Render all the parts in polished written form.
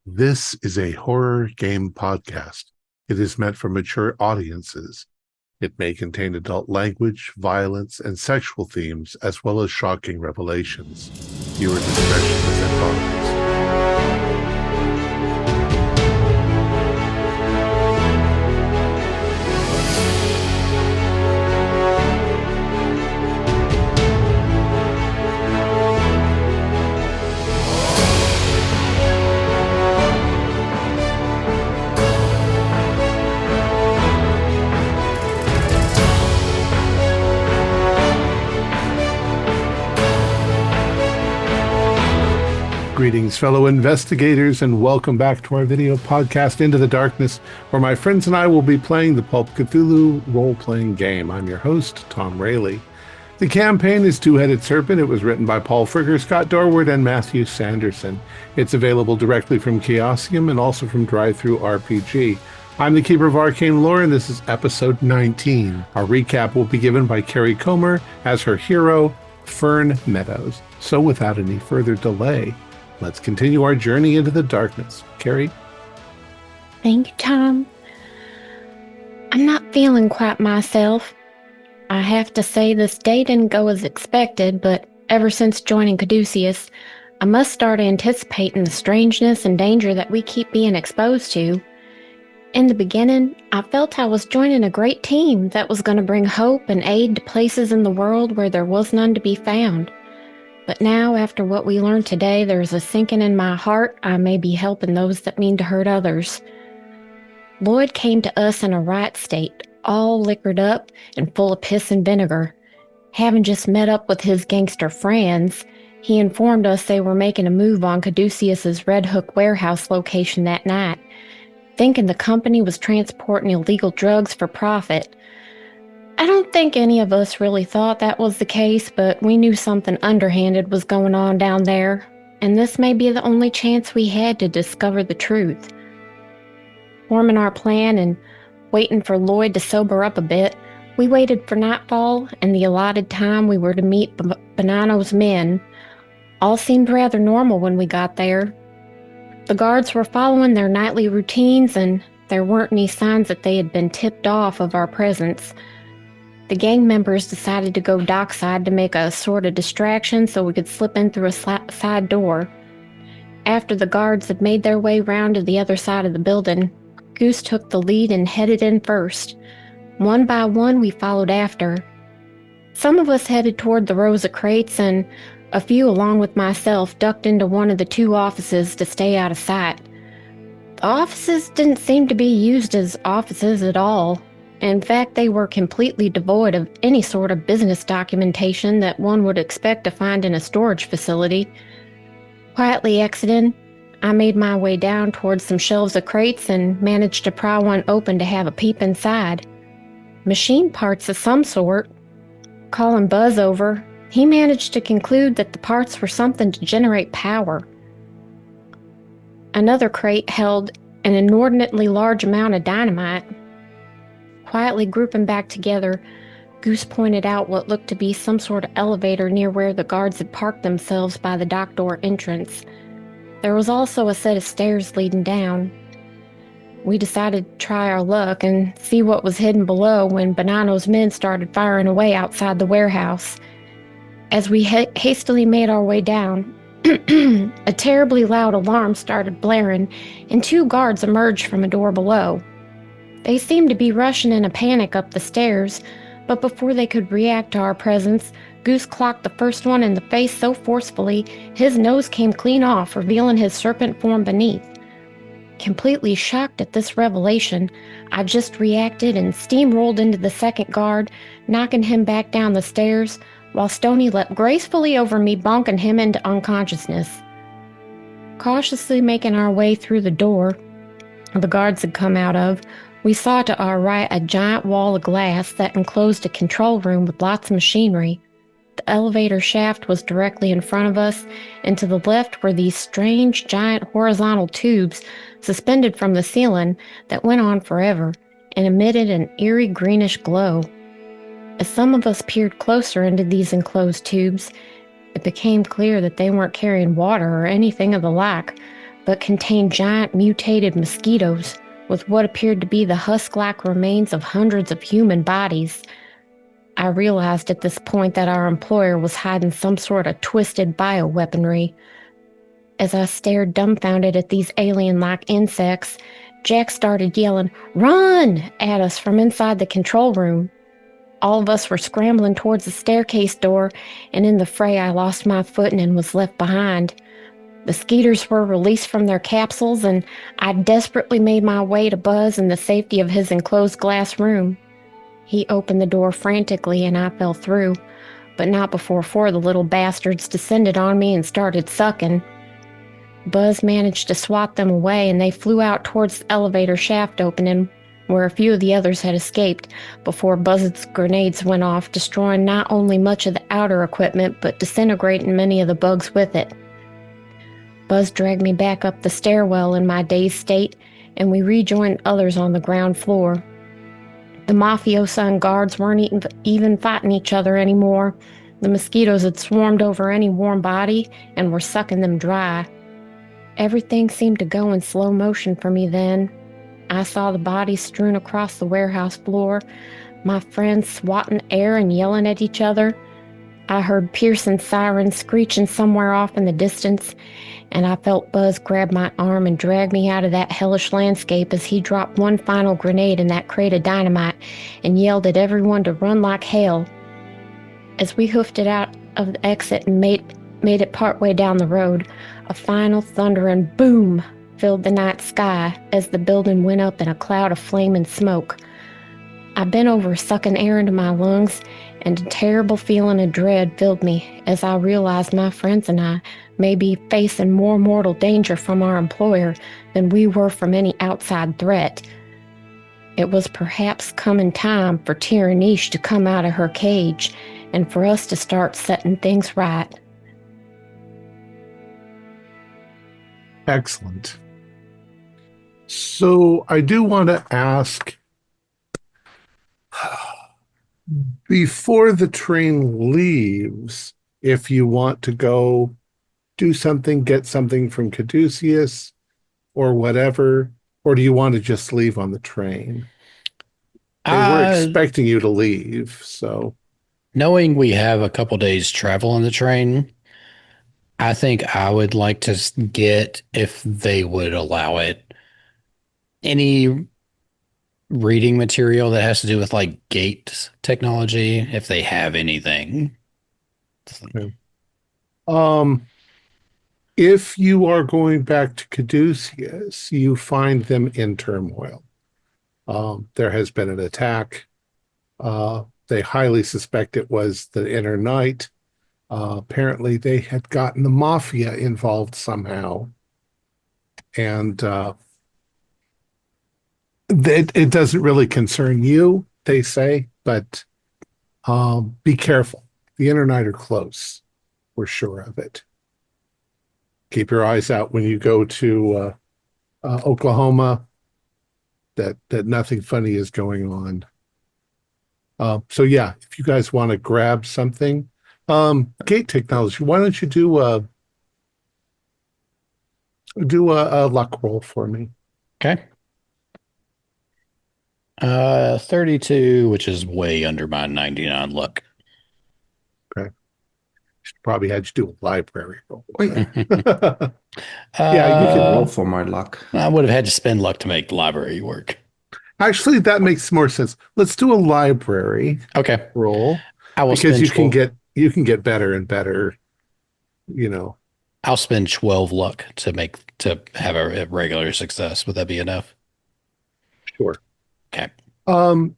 This is a horror game podcast. It is meant for mature audiences. It may contain adult language, violence, and sexual themes, as well as shocking revelations. Viewer discretion is advised. Greetings, fellow investigators, and welcome back to our video podcast, Into the Darkness, where my friends and I will be playing the Pulp Cthulhu role-playing game. I'm your host, Thom Raley. The campaign is Two Headed Serpent. It was written by Paul Frigger, Scott Dorward, and Mathew Sanderson. It's available directly from Chaosium and also from Drive-Thru RPG. I'm the Keeper of Arcane Lore, and this is episode 19. Our recap will be given by Carrie Comer as her hero, Fern Meadows. So without any further delay, let's continue our journey into the darkness. Carrie? Thank you, Tom. I'm not feeling quite myself. I have to say this day didn't go as expected, but ever since joining Caduceus, I must start anticipating the strangeness and danger that we keep being exposed to. In the beginning, I felt I was joining a great team that was going to bring hope and aid to places in the world where there was none to be found. But now, after what we learned today, there's a sinking in my heart I may be helping those that mean to hurt others. Lloyd came to us in a right state, all liquored up and full of piss and vinegar. Having just met up with his gangster friends, he informed us they were making a move on Caduceus's Red Hook warehouse location that night, thinking the company was transporting illegal drugs for profit. I don't think any of us really thought that was the case, but we knew something underhanded was going on down there, and this may be the only chance we had to discover the truth. Forming our plan and waiting for Lloyd to sober up a bit, we waited for nightfall and the allotted time we were to meet Bonanno's men. All seemed rather normal when we got there. The guards were following their nightly routines, and there weren't any signs that they had been tipped off of our presence. The gang members decided to go dockside to make a sort of distraction so we could slip in through a side door. After the guards had made their way round to the other side of the building, Goose took the lead and headed in first. One by one, we followed after. Some of us headed toward the rows of crates, and a few, along with myself, ducked into one of the two offices to stay out of sight. The offices didn't seem to be used as offices at all. In fact, they were completely devoid of any sort of business documentation that one would expect to find in a storage facility. Quietly exiting, I made my way down towards some shelves of crates and managed to pry one open to have a peep inside. Machine parts of some sort. Calling Buzz over, he managed to conclude that the parts were something to generate power. Another crate held an inordinately large amount of dynamite. Quietly grouping back together, Goose pointed out what looked to be some sort of elevator near where the guards had parked themselves by the dock door entrance. There was also a set of stairs leading down. We decided to try our luck and see what was hidden below when Bonanno's men started firing away outside the warehouse. As we hastily made our way down, a terribly loud alarm started blaring, and two guards emerged from a door below. They seemed to be rushing in a panic up the stairs, but before they could react to our presence, Goose clocked the first one in the face so forcefully, his nose came clean off, revealing his serpent form beneath. Completely shocked at this revelation, I just reacted and steamrolled into the second guard, knocking him back down the stairs, while Stoney leapt gracefully over me, bonking him into unconsciousness. Cautiously making our way through the door the guards had come out of, we saw to our right a giant wall of glass that enclosed a control room with lots of machinery. The elevator shaft was directly in front of us, and to the left were these strange, giant horizontal tubes suspended from the ceiling that went on forever and emitted an eerie greenish glow. As some of us peered closer into these enclosed tubes, it became clear that they weren't carrying water or anything of the like, but contained giant mutated mosquitoes with what appeared to be the husk-like remains of hundreds of human bodies. I realized at this point that our employer was hiding some sort of twisted bioweaponry. As I stared dumbfounded at these alien-like insects, Jack started yelling, "Run!" at us from inside the control room. All of us were scrambling towards the staircase door, and in the fray I lost my footing and was left behind. The skeeters were released from their capsules, and I desperately made my way to Buzz in the safety of his enclosed glass room. He opened the door frantically, and I fell through, but not before 4 of the little bastards descended on me and started sucking. Buzz managed to swat them away, and they flew out towards the elevator shaft opening, where a few of the others had escaped before Buzz's grenades went off, destroying not only much of the outer equipment, but disintegrating many of the bugs with it. Buzz dragged me back up the stairwell in my dazed state, and we rejoined others on the ground floor. The mafiosa and guards weren't even fighting each other anymore. The mosquitoes had swarmed over any warm body and were sucking them dry. Everything seemed to go in slow motion for me then. I saw the bodies strewn across the warehouse floor, my friends swatting air and yelling at each other. I heard Pearson's sirens screeching somewhere off in the distance, and I felt Buzz grab my arm and drag me out of that hellish landscape as he dropped one final grenade in that crate of dynamite and yelled at everyone to run like hell. As we hoofed it out of the exit and made it partway down the road, a final thundering boom filled the night sky as the building went up in a cloud of flame and smoke. I bent over, sucking air into my lungs, and a terrible feeling of dread filled me as I realized my friends and I may be facing more mortal danger from our employer than we were from any outside threat. It was perhaps coming time for Tyrannish to come out of her cage and for us to start setting things right. Excellent. So I do want to ask, before the train leaves, if you want to go do something, get something from Caduceus or whatever, or do you want to just leave on the train? They were expecting you to leave, so. Knowing we have a couple days travel on the train, I think I would like to get, if they would allow it, any reading material that has to do with like gate technology, if they have anything. Okay. If you are going back to Caduceus, you find them in turmoil. There has been an attack. They highly suspect it was the Inner Night. Apparently, they had gotten the mafia involved somehow. And it doesn't really concern you, they say, but be careful. The Inner Night are close. We're sure of it. Keep your eyes out when you go to Oklahoma, that nothing funny is going on. So yeah, if you guys want to grab something, gate technology, why don't you do a luck roll for me? Okay. 32, which is way under my 99 luck. Okay. Should probably had you do a library roll. Wait, Yeah, you can roll for my luck. I would have had to spend luck to make library work. Actually, that makes more sense. Let's do a library Okay. roll I will because spend you can get better and better, you know. I'll spend 12 luck to have a regular success. Would that be enough? Sure. Okay.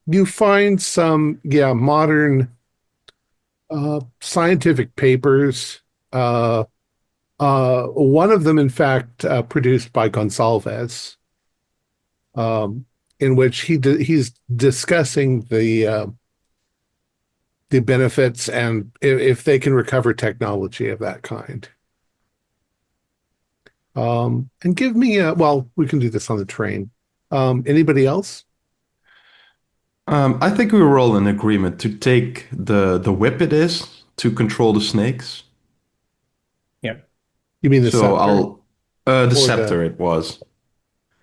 You find some modern scientific papers. One of them, in fact, produced by Gonsalves, in which he's discussing the benefits and if they can recover technology of that kind. And give me we can do this on the train. Anybody else? I think we were all in agreement to take the whip it is to control the snakes. You mean the So scepter? The Or scepter it was.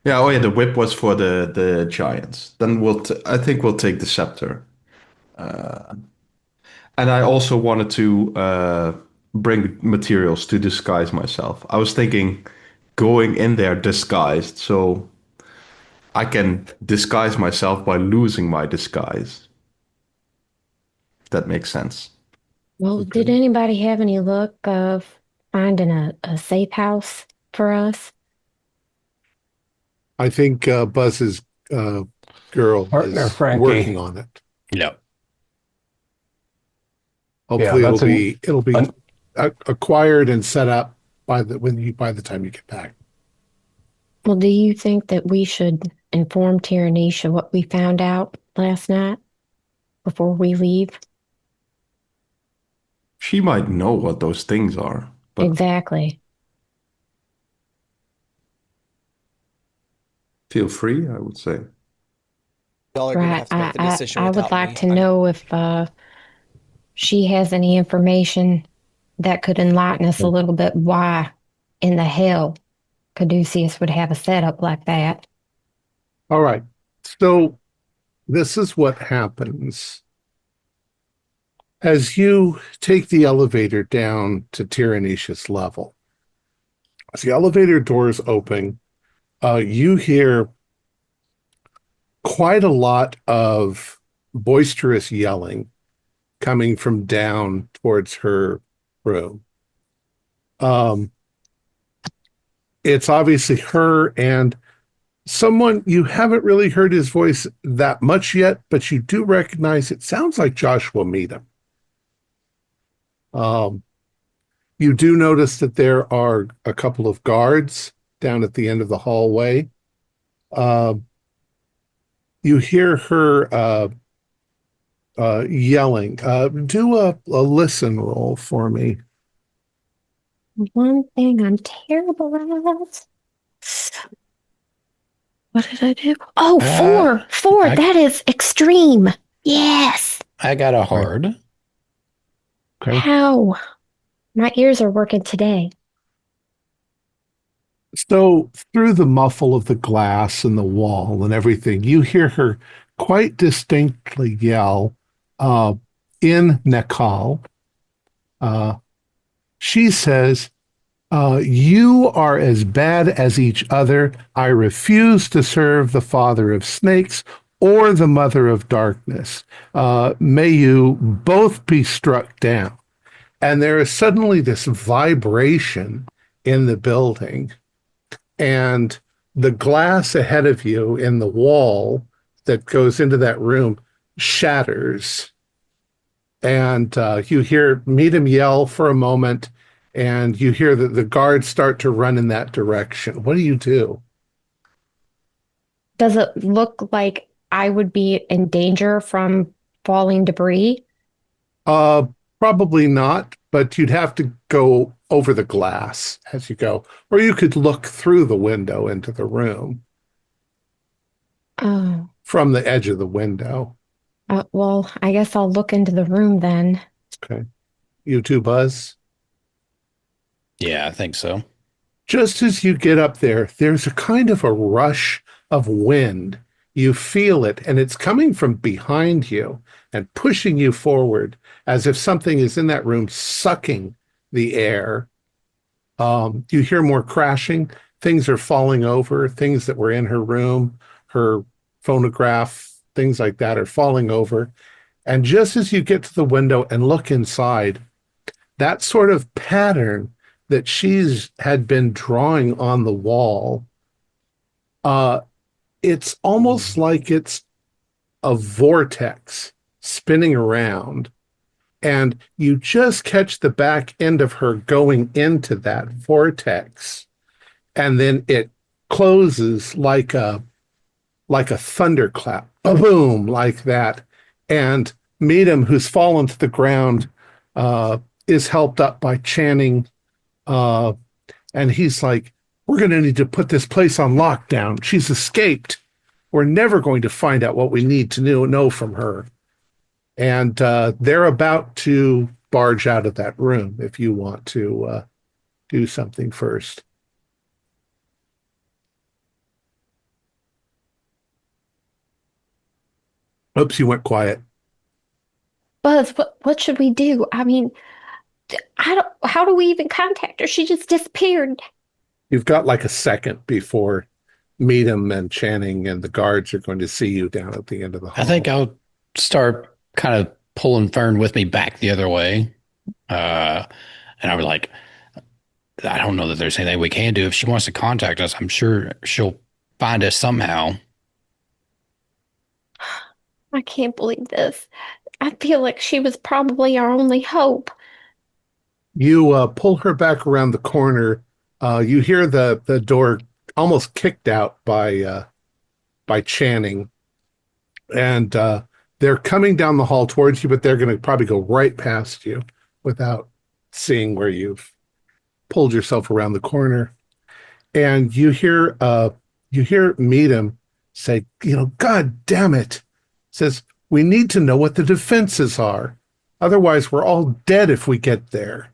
Yeah, oh yeah, the whip was for the giants. Then I think we'll take the scepter. And I also wanted to bring materials to disguise myself. I was thinking going in there disguised, so I can disguise myself by losing my disguise. If that makes sense. Well, did Okay. anybody have any luck of finding a safe house for us? I think Buzz's girl Partner is Frankie. working on it. Yep. Hopefully, that's it'll be acquired and set up by the time you get back. Well, do you think that we should inform Tyrannisha what we found out last night before we leave? She might know what those things are, but Exactly. feel free, I would say. Y'all are gonna Right. have to make the decision I would without like me. to know if she has any information that could enlighten us a little bit why in the hell Caduceus would have a setup like that. All right. So this is what happens. As you take the elevator down to Tyrannisha's level, as the elevator doors open, you hear quite a lot of boisterous yelling coming from down towards her room. It's obviously her and someone you haven't really heard his voice that much yet, but you do recognize it sounds like Joshua Meadham. You do notice that there are a couple of guards down at the end of the hallway. You hear her yelling. Do a listen roll for me. One thing I'm terrible at. What did I do? Oh, four. That is extreme. Yes. I got a hard. Okay. How? My ears are working today. So through the muffle of the glass and the wall and everything, you hear her quite distinctly yell in Nekal. She says, you are as bad as each other. I refuse to serve the father of snakes or the mother of darkness. May you both be struck down. And there is suddenly this vibration in the building. And the glass ahead of you in the wall that goes into that room shatters. And you hear Meadham yell for a moment, and you hear that the guards start to run in that direction. What do you do? Does it look like I would be in danger from falling debris? Probably not, but you'd have to go over the glass as you go, or you could look through the window into the room Oh, from the edge of the window. well, I guess I'll look into the room then. Okay. You too, Buzz? Yeah, I think so. Just as you get up there, there's a kind of a rush of wind. You feel it, and it's coming from behind you and pushing you forward as if something is in that room sucking the air. You hear more crashing. Things are falling over. Things that were in her room, her phonograph, things like that are falling over. And just as you get to the window and look inside, that sort of pattern that she's had been drawing on the wall, it's almost like it's a vortex spinning around, and you just catch the back end of her going into that vortex, and then it closes like a thunderclap, a boom, like that. And Meadham, who's fallen to the ground, is helped up by Channing, and he's like, we're going to need to put this place on lockdown. She's escaped. We're never going to find out what we need to know from her. And they're about to barge out of that room if you want to do something first. Oops, you went quiet. Buzz, what should we do? I mean, I don't, how do we even contact her? She just disappeared. You've got like a second before Meadham and Channing and the guards are going to see you down at the end of the I hall. think I'll start kind of pulling Fern with me back the other way. And I was like, I don't know that there's anything we can do. If she wants to contact us, I'm sure she'll find us somehow. I can't believe this. I feel like she was probably our only hope. You pull her back around the corner. You hear the door almost kicked out by Channing, and they're coming down the hall towards you, but they're going to probably go right past you without seeing where you've pulled yourself around the corner. And you hear Meadham say, God damn it, says, we need to know what the defenses are. Otherwise, we're all dead if we get there.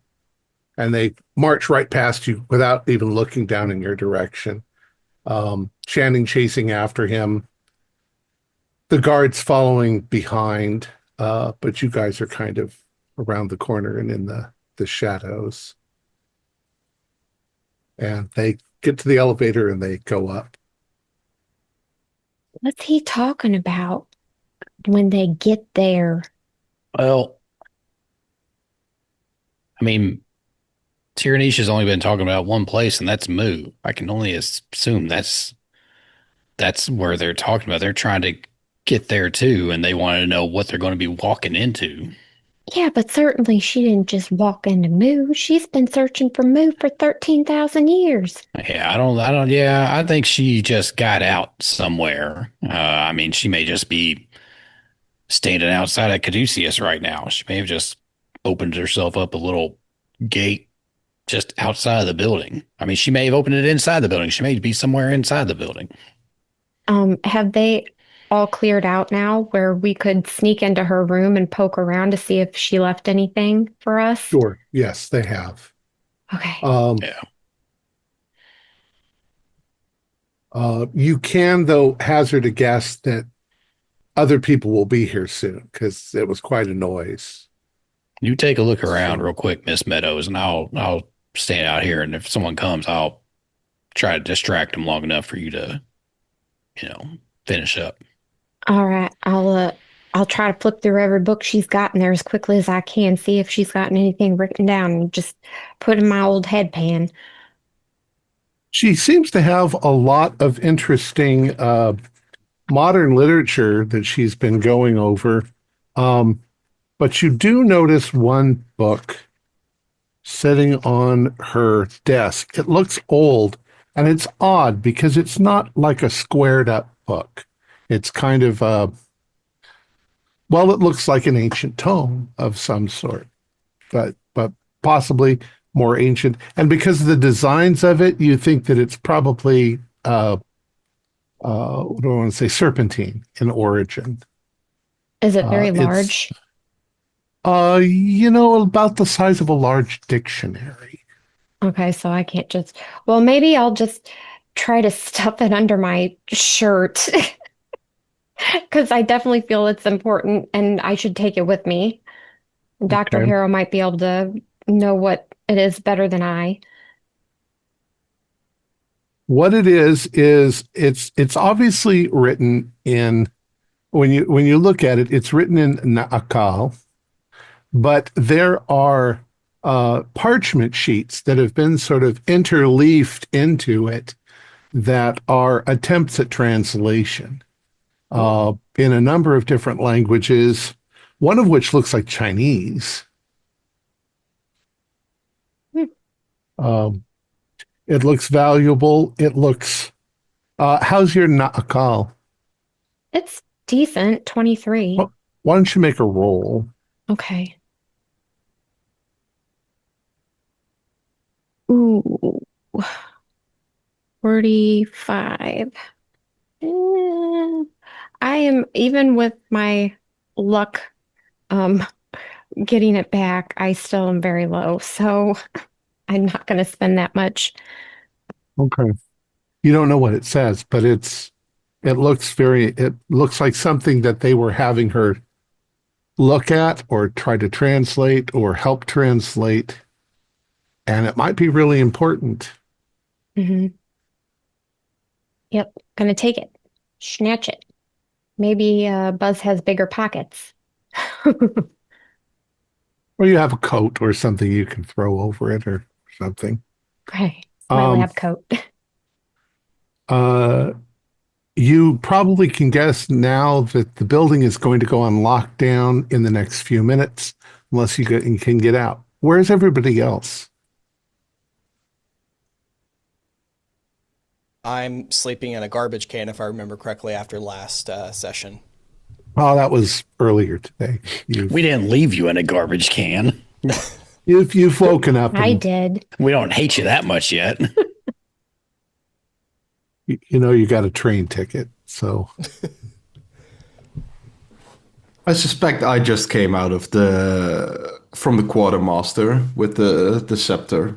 And they march right past you without even looking down in your direction. Channing chasing after him. The guards following behind, but you guys are kind of around the corner and in the shadows. And they get to the elevator and they go up. What's he talking about when they get there? Well, I mean, Tyrannish has only been talking about one place, and that's Moo. I can only assume that's where they're talking about. They're trying to get there too, and they want to know what they're going to be walking into. Yeah, but certainly she didn't just walk into Moo. She's been searching for Moo for 13,000 years. Yeah, yeah, I think she just got out somewhere. I mean, she may just be standing outside of Caduceus right now. She may have just opened herself up a little gate just outside of the building. I mean, she may have opened it inside the building. She may be somewhere inside the building. Have they all cleared out now where we could sneak into her room and poke around to see if she left anything for us? Sure. Yes, they have. Okay. Yeah. You can, though, hazard a guess that other people will be here soon because it was quite a noise. You take a look around real quick, Miss Meadows, and I'll stand out here. And if someone comes, I'll try to distract them long enough for you to, finish up. All right. I'll try to flip through every book she's got in there as quickly as I can, see if she's gotten anything written down, and just put in my old headpan. She seems to have a lot of interesting modern literature that she's been going over. But you do notice one book sitting on her desk. It looks old, and it's odd because it's not like a squared up book. It's kind of, it looks like an ancient tome of some sort, but possibly more ancient. And because of the designs of it, you think that it's probably, what do I want to say, serpentine in origin. Is it very large? About the size of a large dictionary. Okay, so I can't well, maybe I'll just try to stuff it under my shirt because I definitely feel it's important and I should take it with me. Dr. Okay. Harrow might be able to know what it is better than I. What it is it's obviously written in, when you look at it, it's written in Naakal, but there are parchment sheets that have been sort of interleafed into it that are attempts at translation in a number of different languages, one of which looks like Chinese. It looks valuable. It looks, how's your Naakal? It's decent, 23. Well, why don't you make a roll? Okay. Ooh, 45. I am, even with my luck getting it back, I still am very low, so I'm not going to spend that much. Okay. You don't know what it says, but it's It looks like something that they were having her look at or try to translate or help translate. And it might be really important. Mm-hmm. Yep, gonna take it. Snatch it. Maybe Buzz has bigger pockets. Or you have a coat or something you can throw over it or something. Right. My Um, lab coat. You probably can guess now that the building is going to go on lockdown in the next few minutes, unless you can get out. Where's everybody else? I'm sleeping in a garbage can, if I remember correctly, after last session. Oh, that was earlier today. We didn't leave you in a garbage can. You've woken up. I did. We don't hate you that much yet. You know you got a train ticket, so. I suspect I just came out of from the quartermaster with the scepter.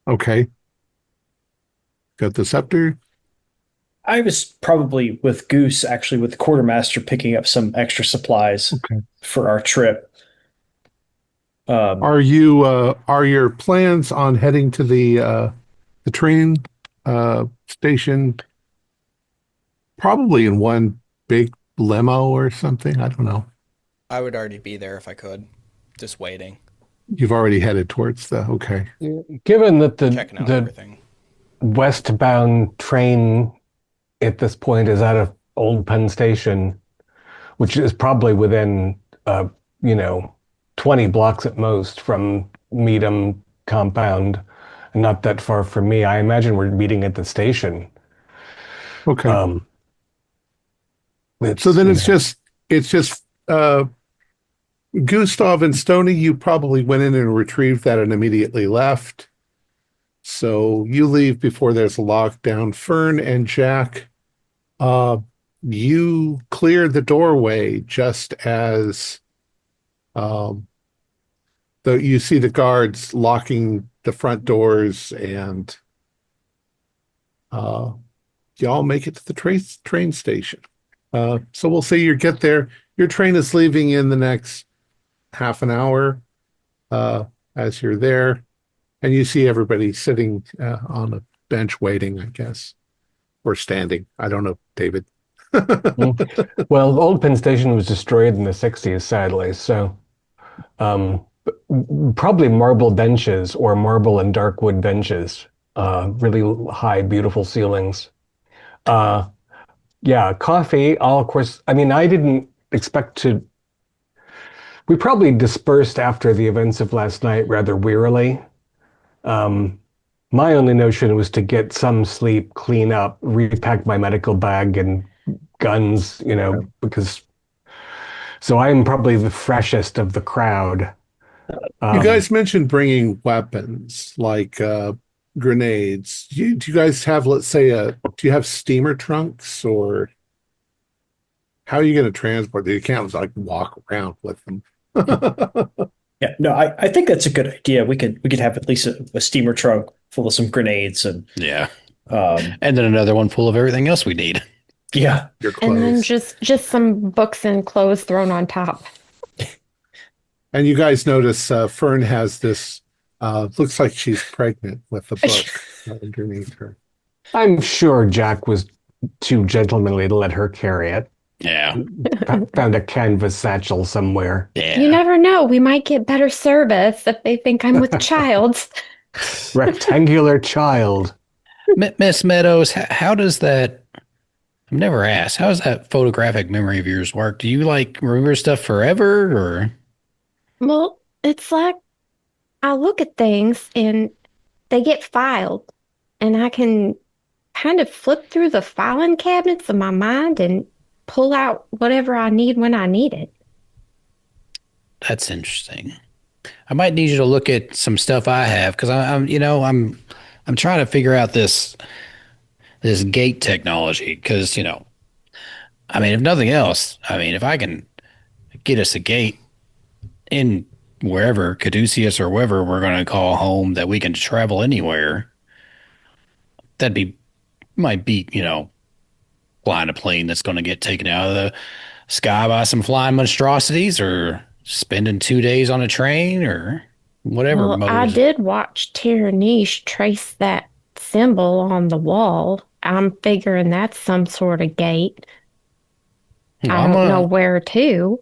Okay. Got the scepter. I was probably with Goose, actually, with the quartermaster, picking up some extra supplies for our trip. Are your plans on heading to the train station probably in one big limo or something? I don't know. I would already be there if I could. Just waiting. You've already headed towards okay. Given that Checking out the everything. westbound train at this point is out of Old Penn Station, which is probably within 20 blocks at most from Meadham compound, and not that far from me. I imagine we're meeting at the station. Okay. So then it's just Gustav and Stoney. You probably went in and retrieved that and immediately left. So you leave before there's a lockdown. Fern and Jack, you clear the doorway just as you see the guards locking the front doors, and y'all make it to the train station. So we'll say you get there. Your train is leaving in the next half an hour as you're there. And you see everybody sitting on a bench waiting, I guess, or standing. I don't know, David. Well, Old Penn Station was destroyed in the 60s, sadly. So probably marble benches or marble and dark wood benches, really high, beautiful ceilings. Yeah, coffee. Of course, I mean, I didn't expect to. We probably dispersed after the events of last night rather wearily. My only notion was to get some sleep, clean up, repack my medical bag and guns, because. So I am probably the freshest of the crowd. You guys mentioned bringing weapons like grenades. Do you guys have, let's say, do you have steamer trunks, or how are you going to transport them? You can't like walk around with them. Yeah, no, I think that's a good idea. We could have at least a steamer trunk full of some grenades and and then another one full of everything else we need. Yeah, Your clothes. And then just some books and clothes thrown on top. And you guys notice Fern has this, looks like she's pregnant with the book underneath her. I'm sure Jack was too gentlemanly to let her carry it. Yeah. Found a canvas satchel somewhere. Yeah. You never know. We might get better service if they think I'm with child. Rectangular child. Miss Meadows, how does that, I've never asked, how does that photographic memory of yours work? Do you remember stuff forever, or? Well, it's like I look at things and they get filed, and I can kind of flip through the filing cabinets of my mind and pull out whatever I need when I need it. That's interesting. I might need you to look at some stuff I have, because I'm trying to figure out this gate technology, because I mean, if nothing else, I mean, if I can get us a gate in wherever, Caduceus or wherever we're going to call home, that we can travel anywhere, that'd be might be, flying a plane that's going to get taken out of the sky by some flying monstrosities, or spending 2 days on a train, or whatever Well, I mode. did watch Tyrannish trace that symbol on the wall. I'm figuring that's some sort of gate. I don't know where to.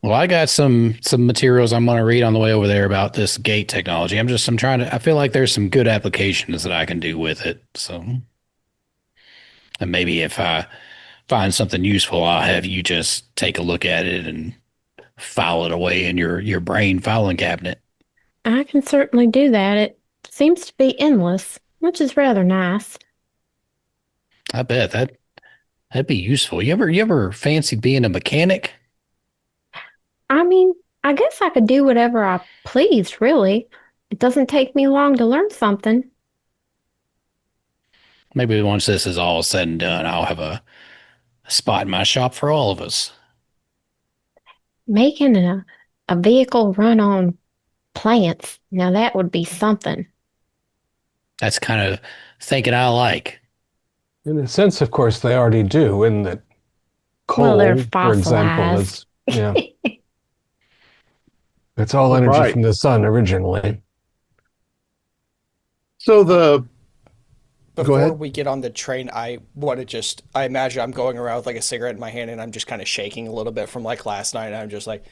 Well, I got some materials I'm going to read on the way over there about this gate technology. I'm trying to, I feel like there's some good applications that I can do with it. So, and maybe if I find something useful, I'll have you just take a look at it and file it away in your brain filing cabinet. I can certainly do that. It seems to be endless, which is rather nice. I bet that'd be useful. You ever fancy being a mechanic? I mean, I guess I could do whatever I please, really. It doesn't take me long to learn something. Maybe once this is all said and done, I'll have a spot in my shop for all of us. Making a vehicle run on plants, now that would be something. That's kind of thinking I like. In a sense, of course, they already do, in that coal, They're for example, is it's all energy from the sun originally. So before we get on the train, I imagine I'm going around with like a cigarette in my hand and I'm just kind of shaking a little bit from like last night. And I'm just like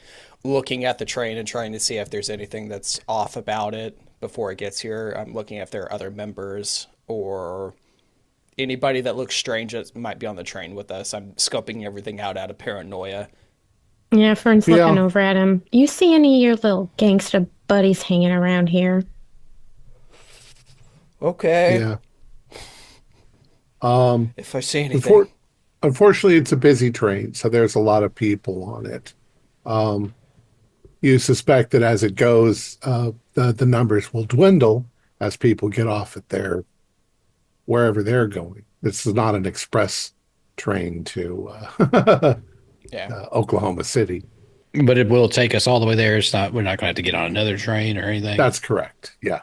looking at the train and trying to see if there's anything that's off about it before it gets here. I'm looking if there are other members or anybody that looks strange that might be on the train with us. I'm scoping everything out of paranoia. Yeah, Fern's looking over at him. You see any of your little gangsta buddies hanging around here? Okay. Yeah. If I see anything. Unfortunately, it's a busy train, so there's a lot of people on it. You suspect that as it goes, the numbers will dwindle as people get off at wherever they're going. This is not an express train to Oklahoma City. But it will take us all the way there. We're not going to have to get on another train or anything. That's correct. Yeah.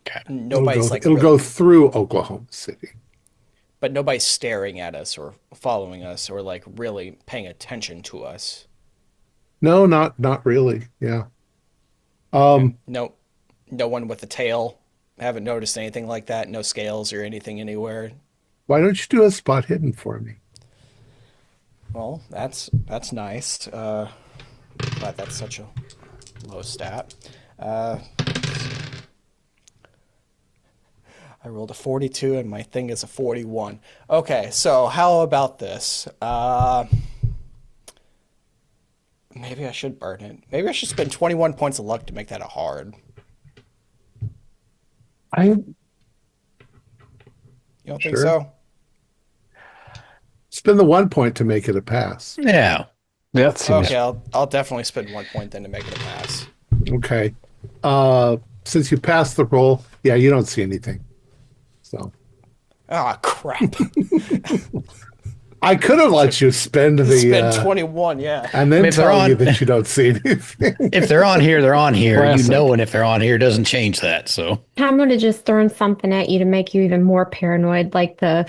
Okay. It'll go through Oklahoma City. But nobody's staring at us or following us or like really paying attention to us. No, not really. Yeah. No one with a tail. I haven't noticed anything like that. No scales or anything anywhere. Why don't you do a spot hidden for me? Well, that's nice. But that's such a low stat. I rolled a 42 and my thing is a 41. Okay, so how about this? Maybe I should burn it. Maybe I should spend 21 points of luck to make that a hard. You don't think so? Spend the 1 point to make it a pass. Yeah. That seems... Okay, I'll definitely spend 1 point then to make it a pass. Okay. Since you passed the roll, you don't see anything. So. Ah, crap. I could have let you spend spend 21, yeah. And then tell you that you don't see anything. If they're on here, they're on here. Classic. You know, and if they're on here, doesn't change that. So I'm going to just throw something at you to make you even more paranoid, like the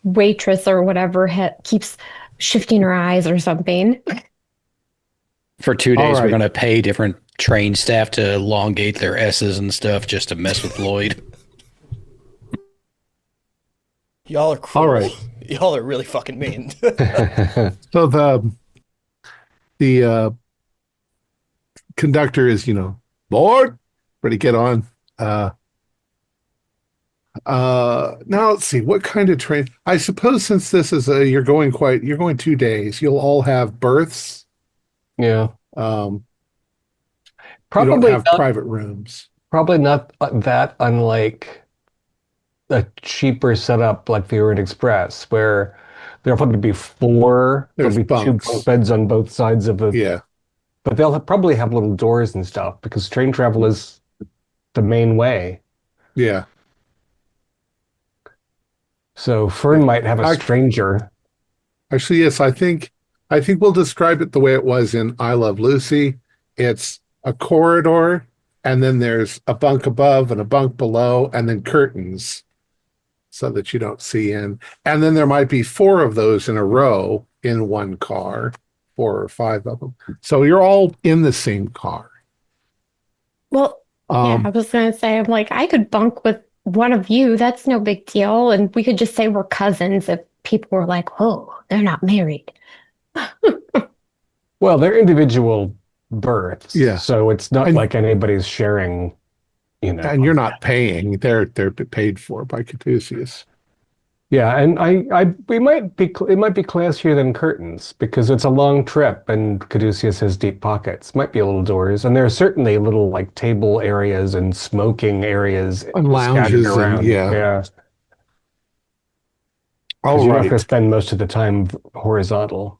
waitress or whatever keeps shifting her eyes or something. For 2 days, we're going to pay different train staff to elongate their S's and stuff just to mess with Lloyd. Y'all are cruel. All right. Y'all are really fucking mean. So the conductor is, board, ready to get on. Now let's see, what kind of train? I suppose since this is you're going 2 days, you'll all have berths. Yeah. Probably you don't have private rooms. Probably not that unlike a cheaper setup like the Orient Express, where there'll probably be there'll be bunks. 2 bunk beds on both sides of it. Yeah. But they'll probably have little doors and stuff because train travel is the main way. Yeah. So Fern might have a stranger. Actually, yes, I think we'll describe it the way it was in I Love Lucy. It's a corridor and then there's a bunk above and a bunk below, and then curtains so that you don't see in. And then there might be 4 of those in a row in one car, 4 or 5 of them. So you're all in the same car. Well, yeah, I was going to say, I'm like, I could bunk with one of you. That's no big deal. And we could just say we're cousins if people were like, oh, they're not married. Well, they're individual berths. Yeah. So it's not like anybody's sharing, And you're not paying. They're paid for by Caduceus. Yeah, and it might be classier than curtains because it's a long trip and Caduceus has deep pockets. Might be a little doors, and there are certainly little like table areas and smoking areas and lounges around. And, yeah. All right. You have to spend most of the time horizontal.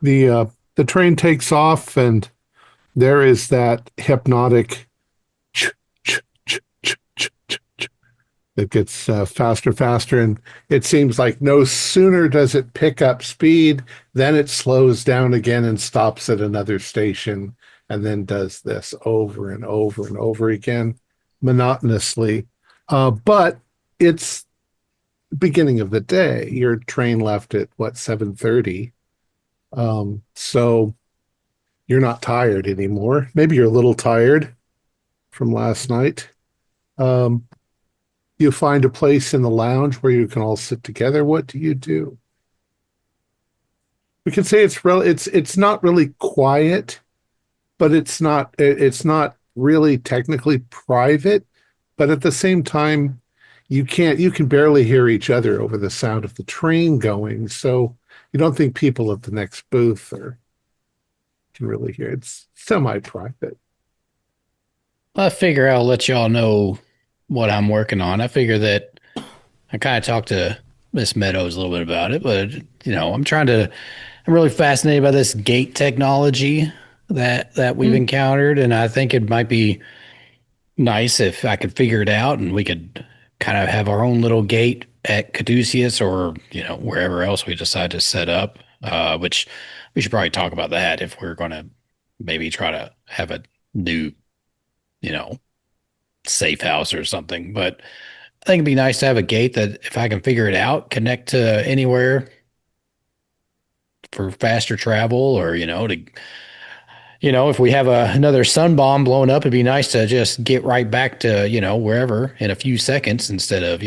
The train takes off, and there is that hypnotic that gets faster, and it seems like no sooner does it pick up speed, then it slows down again and stops at another station, and then does this over and over and over again, monotonously. But it's beginning of the day. Your train left at 7:30. So you're not tired anymore. Maybe you're a little tired from last night. You find a place in the lounge where you can all sit together. What do you do? We could say it's not really quiet, but it's not really technically private. But at the same time, you can barely hear each other over the sound of the train going. So you don't think people at the next booth can really hear. It's semi-private. I figure I'll let y'all know what I'm working on. I figure that I kind of talked to Miss Meadows a little bit about it, but I'm really fascinated by this gate technology that we've encountered, and I think it might be nice if I could figure it out and we could kind of have our own little gate at Caduceus or, wherever else we decide to set up, which we should probably talk about that if we're going to maybe try to have a new, safe house or something. But I think it'd be nice to have a gate that if I can figure it out, connect to anywhere for faster travel or, if we have another sun bomb blowing up, it'd be nice to just get right back to, wherever in a few seconds instead of,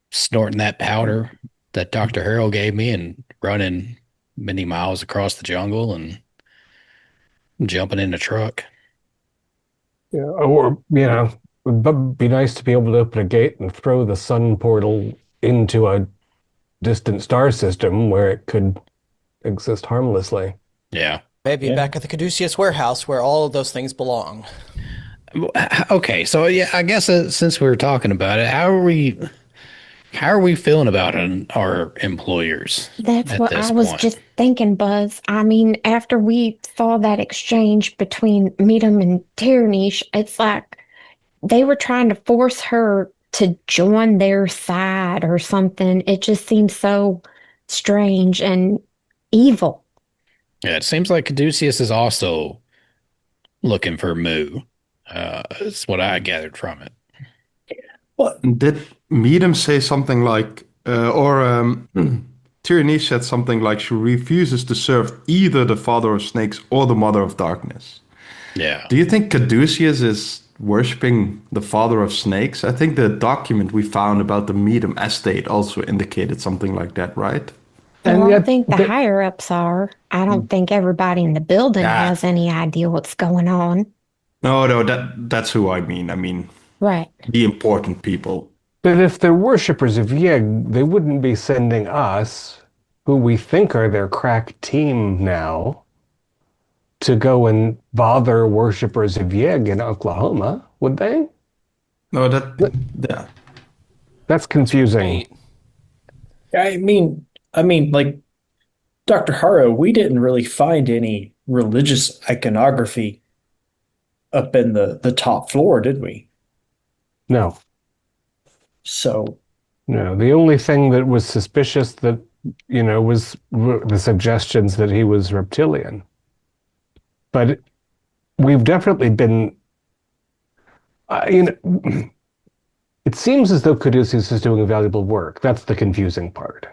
snorting that powder that Dr. Harrell gave me and running many miles across the jungle and jumping in the truck. Yeah, or, it'd be nice to be able to open a gate and throw the sun portal into a distant star system where it could exist harmlessly. Yeah. Maybe back at the Caduceus warehouse where all of those things belong. Okay, so yeah, I guess since we were talking about it, how are we feeling about our employers? That's what I was just thinking, Buzz. I mean, after we saw that exchange between Meadham and Tyrannish, it's like they were trying to force her to join their side or something. It just seems so strange and evil. Yeah, it seems like Caduceus is also looking for Moo. That's what I gathered from it. What did Meadham say something like, Tyrannish said something like she refuses to serve either the father of snakes or the mother of darkness. Yeah. Do you think Caduceus is worshipping the father of snakes? I think the document we found about the Meadham estate also indicated something like that, right? Well, I don't think the higher-ups are. I don't think everybody in the building has any idea what's going on. No, that's who I mean. I mean, right. The important people. But if they're worshippers of Yig, they wouldn't be sending us, who we think are their crack team now, to go and bother worshippers of Yig in Oklahoma, would they? No, that's confusing. I mean, like Dr. Harrow, we didn't really find any religious iconography up in the top floor, did we? No. So. No, the only thing that was suspicious that, was the suggestions that he was reptilian. But we've definitely been, it seems as though Caduceus is doing valuable work. That's the confusing part.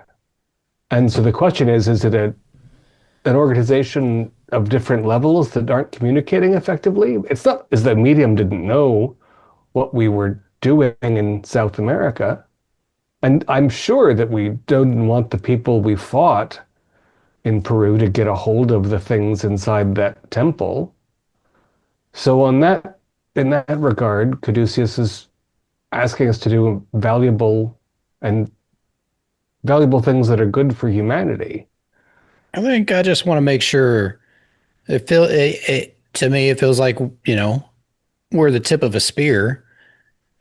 And so the question is it an organization of different levels that aren't communicating effectively? It's not as the medium didn't know what we were doing in South America. And I'm sure that we don't want the people we fought in Peru to get a hold of the things inside that temple. So in that regard, Caduceus is asking us to do valuable things that are good for humanity. I think I just want to make sure to me, it feels like, we're the tip of a spear.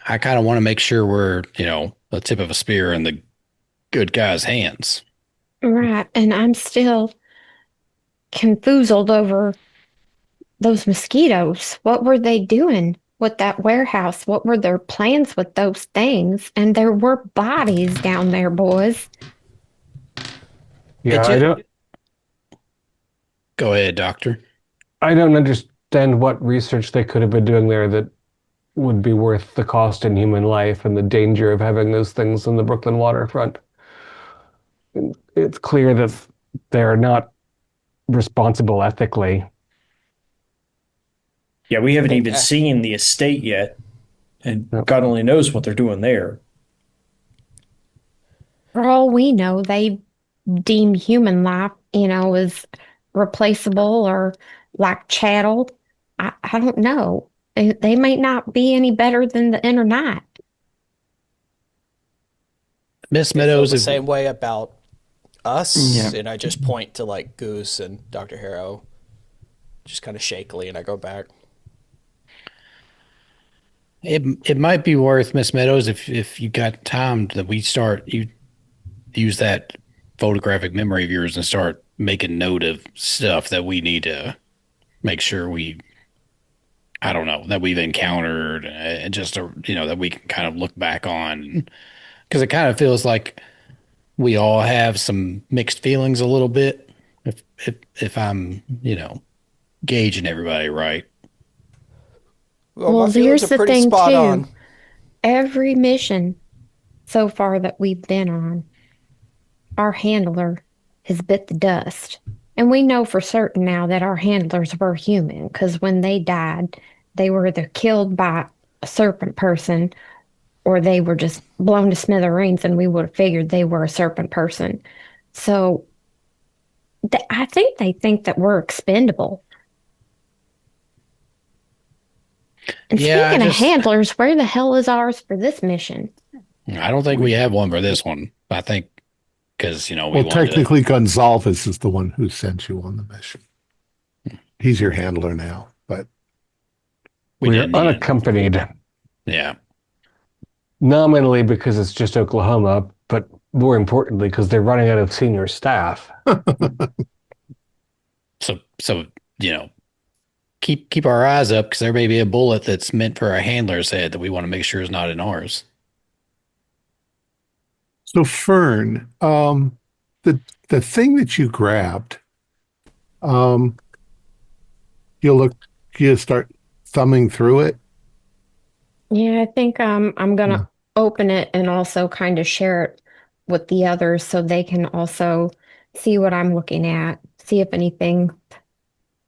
I kind of want to make sure we're, the tip of a spear in the good guy's hands. Right. And I'm still confoozled over those mosquitoes. What were they doing with that warehouse? What were their plans with those things? And there were bodies down there, boys. Yeah, Go ahead, Doctor. I don't understand what research they could have been doing there that would be worth the cost in human life and the danger of having those things on the Brooklyn waterfront. It's clear that they're not responsible ethically. Yeah, we haven't even seen the estate yet, and God only knows what they're doing there. For all we know, they deem human life, as replaceable or like chattel. I don't know. They might not be any better than the internet. Miss Meadows is the same way about us, Yeah. and I just point to like Goose and Dr. Harrow, just kind of shakily, and I go back. It might be worth, Miss Meadows, if you got time, that you use that photographic memory of yours and start making note of stuff that we need to make sure that we've encountered, and just that we can kind of look back on, because it kind of feels like we all have some mixed feelings a little bit, if I'm gauging everybody right. Well, here's the thing too. Every mission so far that we've been on, our handler has bit the dust. And we know for certain now that our handlers were human, because when they died, they were either killed by a serpent person or they were just blown to smithereens, and we would have figured they were a serpent person. So I think they think that we're expendable. And speaking of handlers, where the hell is ours for this mission? I don't think we have one for this one. I think because, technically Gonzalez is the one who sent you on the mission. He's your handler now, but we're unaccompanied. Yeah. Nominally because it's just Oklahoma, but more importantly because they're running out of senior staff. So keep our eyes up, because there may be a bullet that's meant for our handler's head that we want to make sure is not in ours. So Fern, the thing that you grabbed, you start thumbing through it. Yeah, I think I'm gonna open it and also kind of share it with the others so they can also see what I'm looking at, see if anything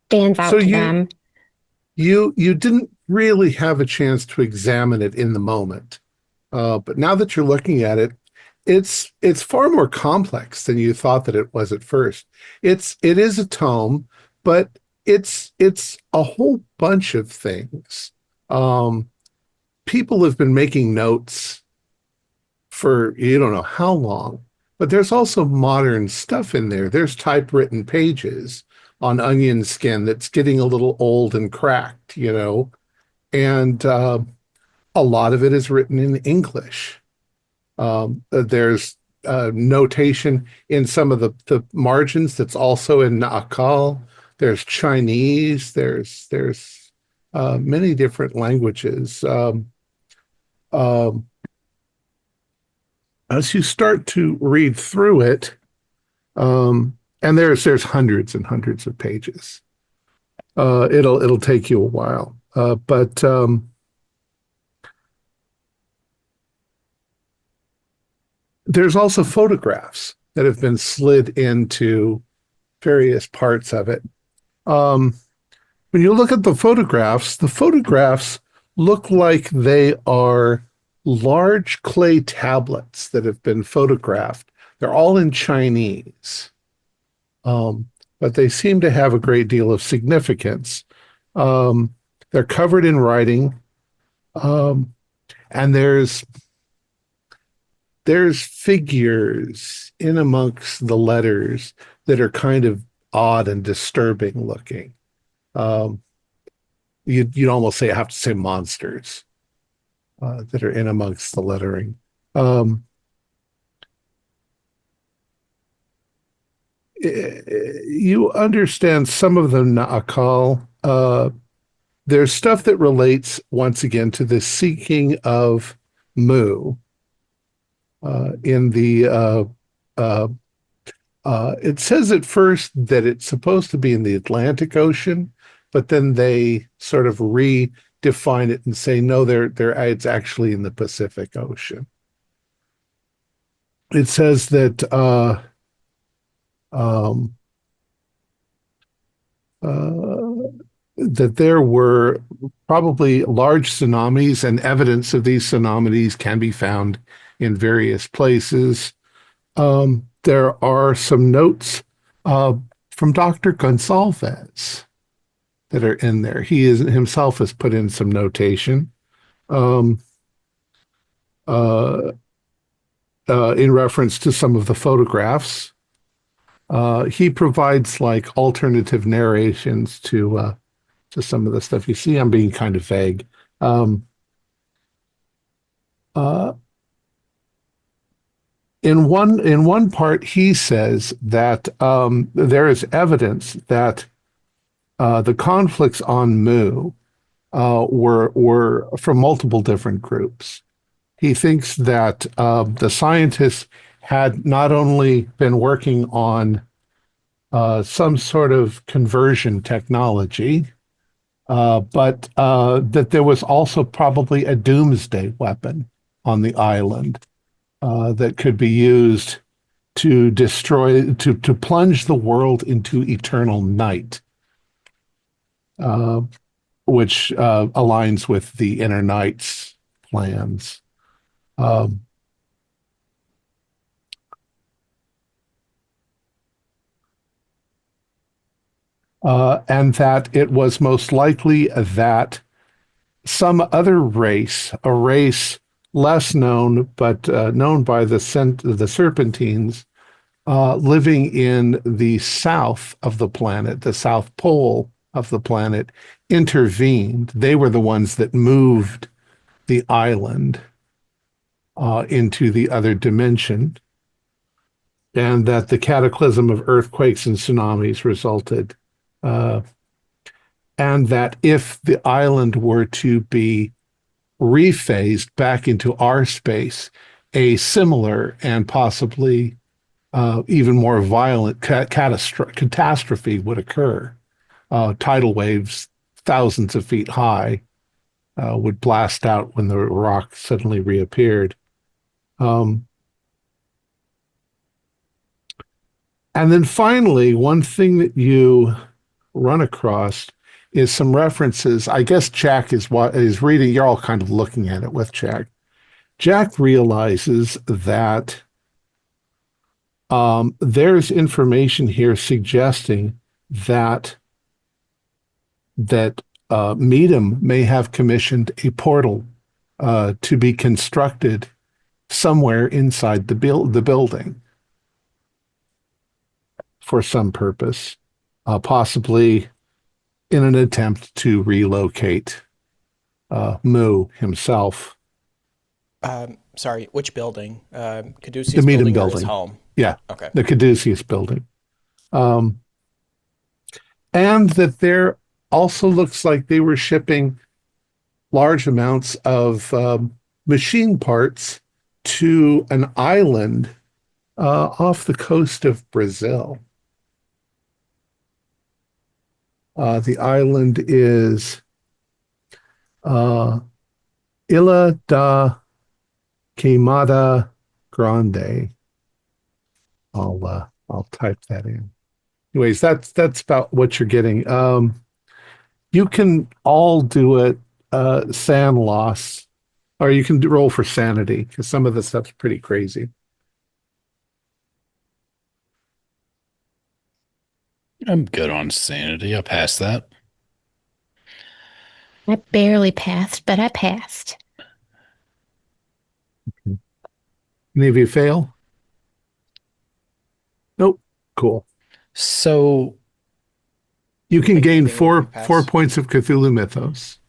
stands out to them. You didn't really have a chance to examine it in the moment, but now that you're looking at it, it's far more complex than you thought that it was at first. It is a tome, but it's a whole bunch of things. People have been making notes for you don't know how long, but there's also modern stuff in there. There's typewritten pages on onion skin that's getting a little old and cracked, and a lot of it is written in English. There's notation in some of the margins that's also in Naakal. There's Chinese. There's many different languages. As you start to read through it, and there's hundreds and hundreds of pages. It'll take you a while. But there's also photographs that have been slid into various parts of it. When you look at the photographs look like they are large clay tablets that have been photographed. They're all in Chinese, but they seem to have a great deal of significance. They're covered in writing, and there's figures in amongst the letters that are kind of odd and disturbing looking. You'd almost have to say monsters that are in amongst the lettering. You understand some of them, Naakal. There's stuff that relates once again to the seeking of Mu in the it says at first that it's supposed to be in the Atlantic Ocean, but then they sort of redefine it and say, no, it's actually in the Pacific Ocean. It says that that there were probably large tsunamis, and evidence of these tsunamis can be found in various places. There are some notes from Dr. Gonsalves that are in there. He himself has put in some notation in reference to some of the photographs. He provides like alternative narrations to some of the stuff. You see, I'm being kind of vague. In one part, he says that there is evidence that the conflicts on Mu were from multiple different groups. He thinks that the scientists had not only been working on some sort of conversion technology, but that there was also probably a doomsday weapon on the island that could be used to destroy, to plunge the world into eternal night, which aligns with the Inner Knight's plans. And that it was most likely that some other race, a race less known, but known by the Serpentines, living in the south of the planet, the south pole of the planet, intervened. They were the ones that moved the island into the other dimension, and that the cataclysm of earthquakes and tsunamis resulted. And that if the island were to be rephased back into our space, a similar and possibly even more violent catastrophe would occur. Tidal waves thousands of feet high would blast out when the rock suddenly reappeared. And then finally, one thing that you run across is some references. I guess Jack is reading. You're all kind of looking at it with Jack. Jack realizes that there's information here suggesting that Meadham may have commissioned a portal to be constructed somewhere inside the building for some purpose, possibly in an attempt to relocate Mu himself. Sorry, which building? Caduceus the Meadham building. Or his building. home? Yeah. Okay. The Caduceus building. And that there also looks like they were shipping large amounts of machine parts to an island off the coast of Brazil. The island is Ilha da Queimada Grande. I'll type that in. Anyways, that's about what you're getting. You can all do it SAN loss, or you can roll for sanity because some of the stuff's pretty crazy. I'm good on sanity. I'll pass that. I barely passed, but I passed. Any of you fail? Nope. Cool. So you can gain anything four we pass. 4 points of Cthulhu Mythos.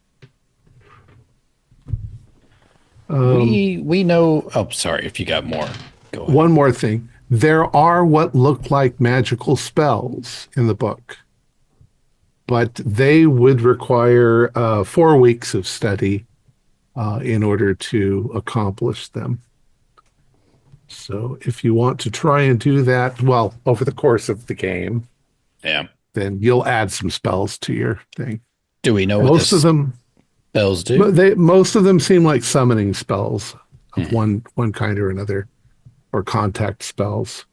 we know. Oh, sorry. If you got more, go ahead. One more thing. There are what look like magical spells in the book, but they would require 4 weeks of study in order to accomplish them. So if you want to try and do that, well, over the course of the game, Yeah. then you'll add some spells to your thing. Do we know what Most of them spells do? most of them seem like summoning spells of one kind or another, or contact spells.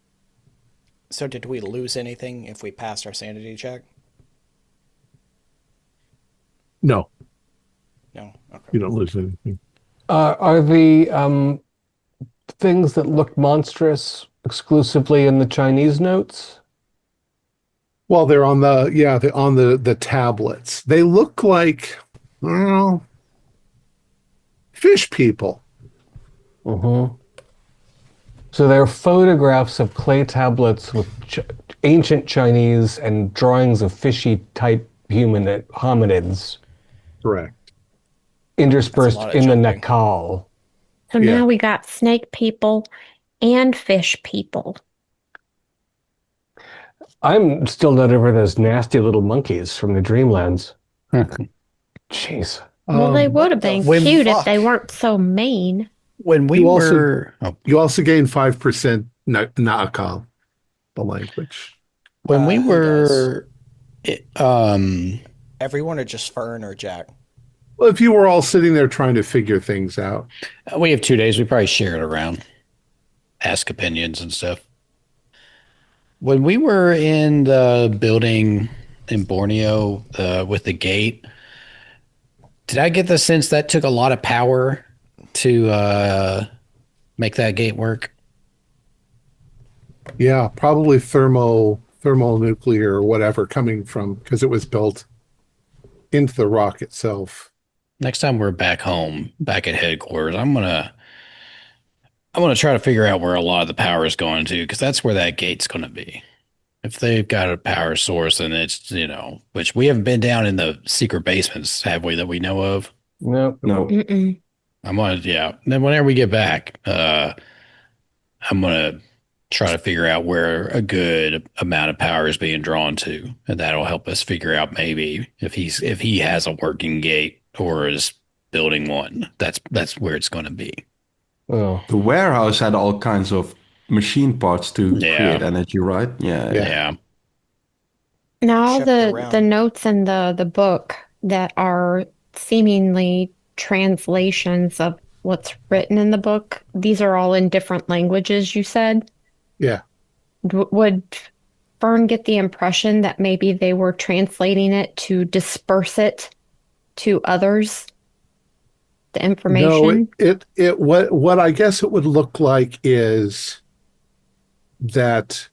So did we lose anything if we passed our sanity check? No, No. Okay. you don't lose anything. Are the things that look monstrous exclusively in the Chinese notes? Well, they're on the tablets. They look like, well, fish people. Mm-hmm. So they're photographs of clay tablets with ancient Chinese and drawings of fishy type hominids Correct. interspersed That's a lot of in the jumping. Nakal. So now we got snake people and fish people. I'm still not over those nasty little monkeys from the Dreamlands. Jeez. Well, they would have been the cute if fuck? they weren't so mean. When we You also- were You also gain 5% Naakal, the language. when we Who were Everyone or just Fern or Jack? Well, if you were all sitting there trying to figure things out, we have 2 days. We probably share it around, ask opinions and stuff. When we were in the building in Borneo with the gate, did I get the sense that took a lot of power to make that gate work? yeah, probably thermonuclear or whatever coming from, because it was built into the rock itself. Next time we're back home, back at headquarters, I'm gonna try to figure out where a lot of the power is going to, because that's where that gate's going to be. If they've got a power source, and it's, which we haven't been down in the secret basements, have we, that we know of? No. Mm-mm. Then whenever we get back, I'm gonna try to figure out where a good amount of power is being drawn to, and that'll help us figure out maybe if he has a working gate or is building one. That's where it's going to be. Oh. The warehouse had all kinds of machine parts to Yeah. create energy, right? Yeah. Yeah. Now all Shift around. the notes in the book that are seemingly translations of what's written in the book, these are all in different languages, you said? Yeah. Would Fern get the impression that maybe they were translating it to disperse it to others? The information? No, what I guess it would look like is that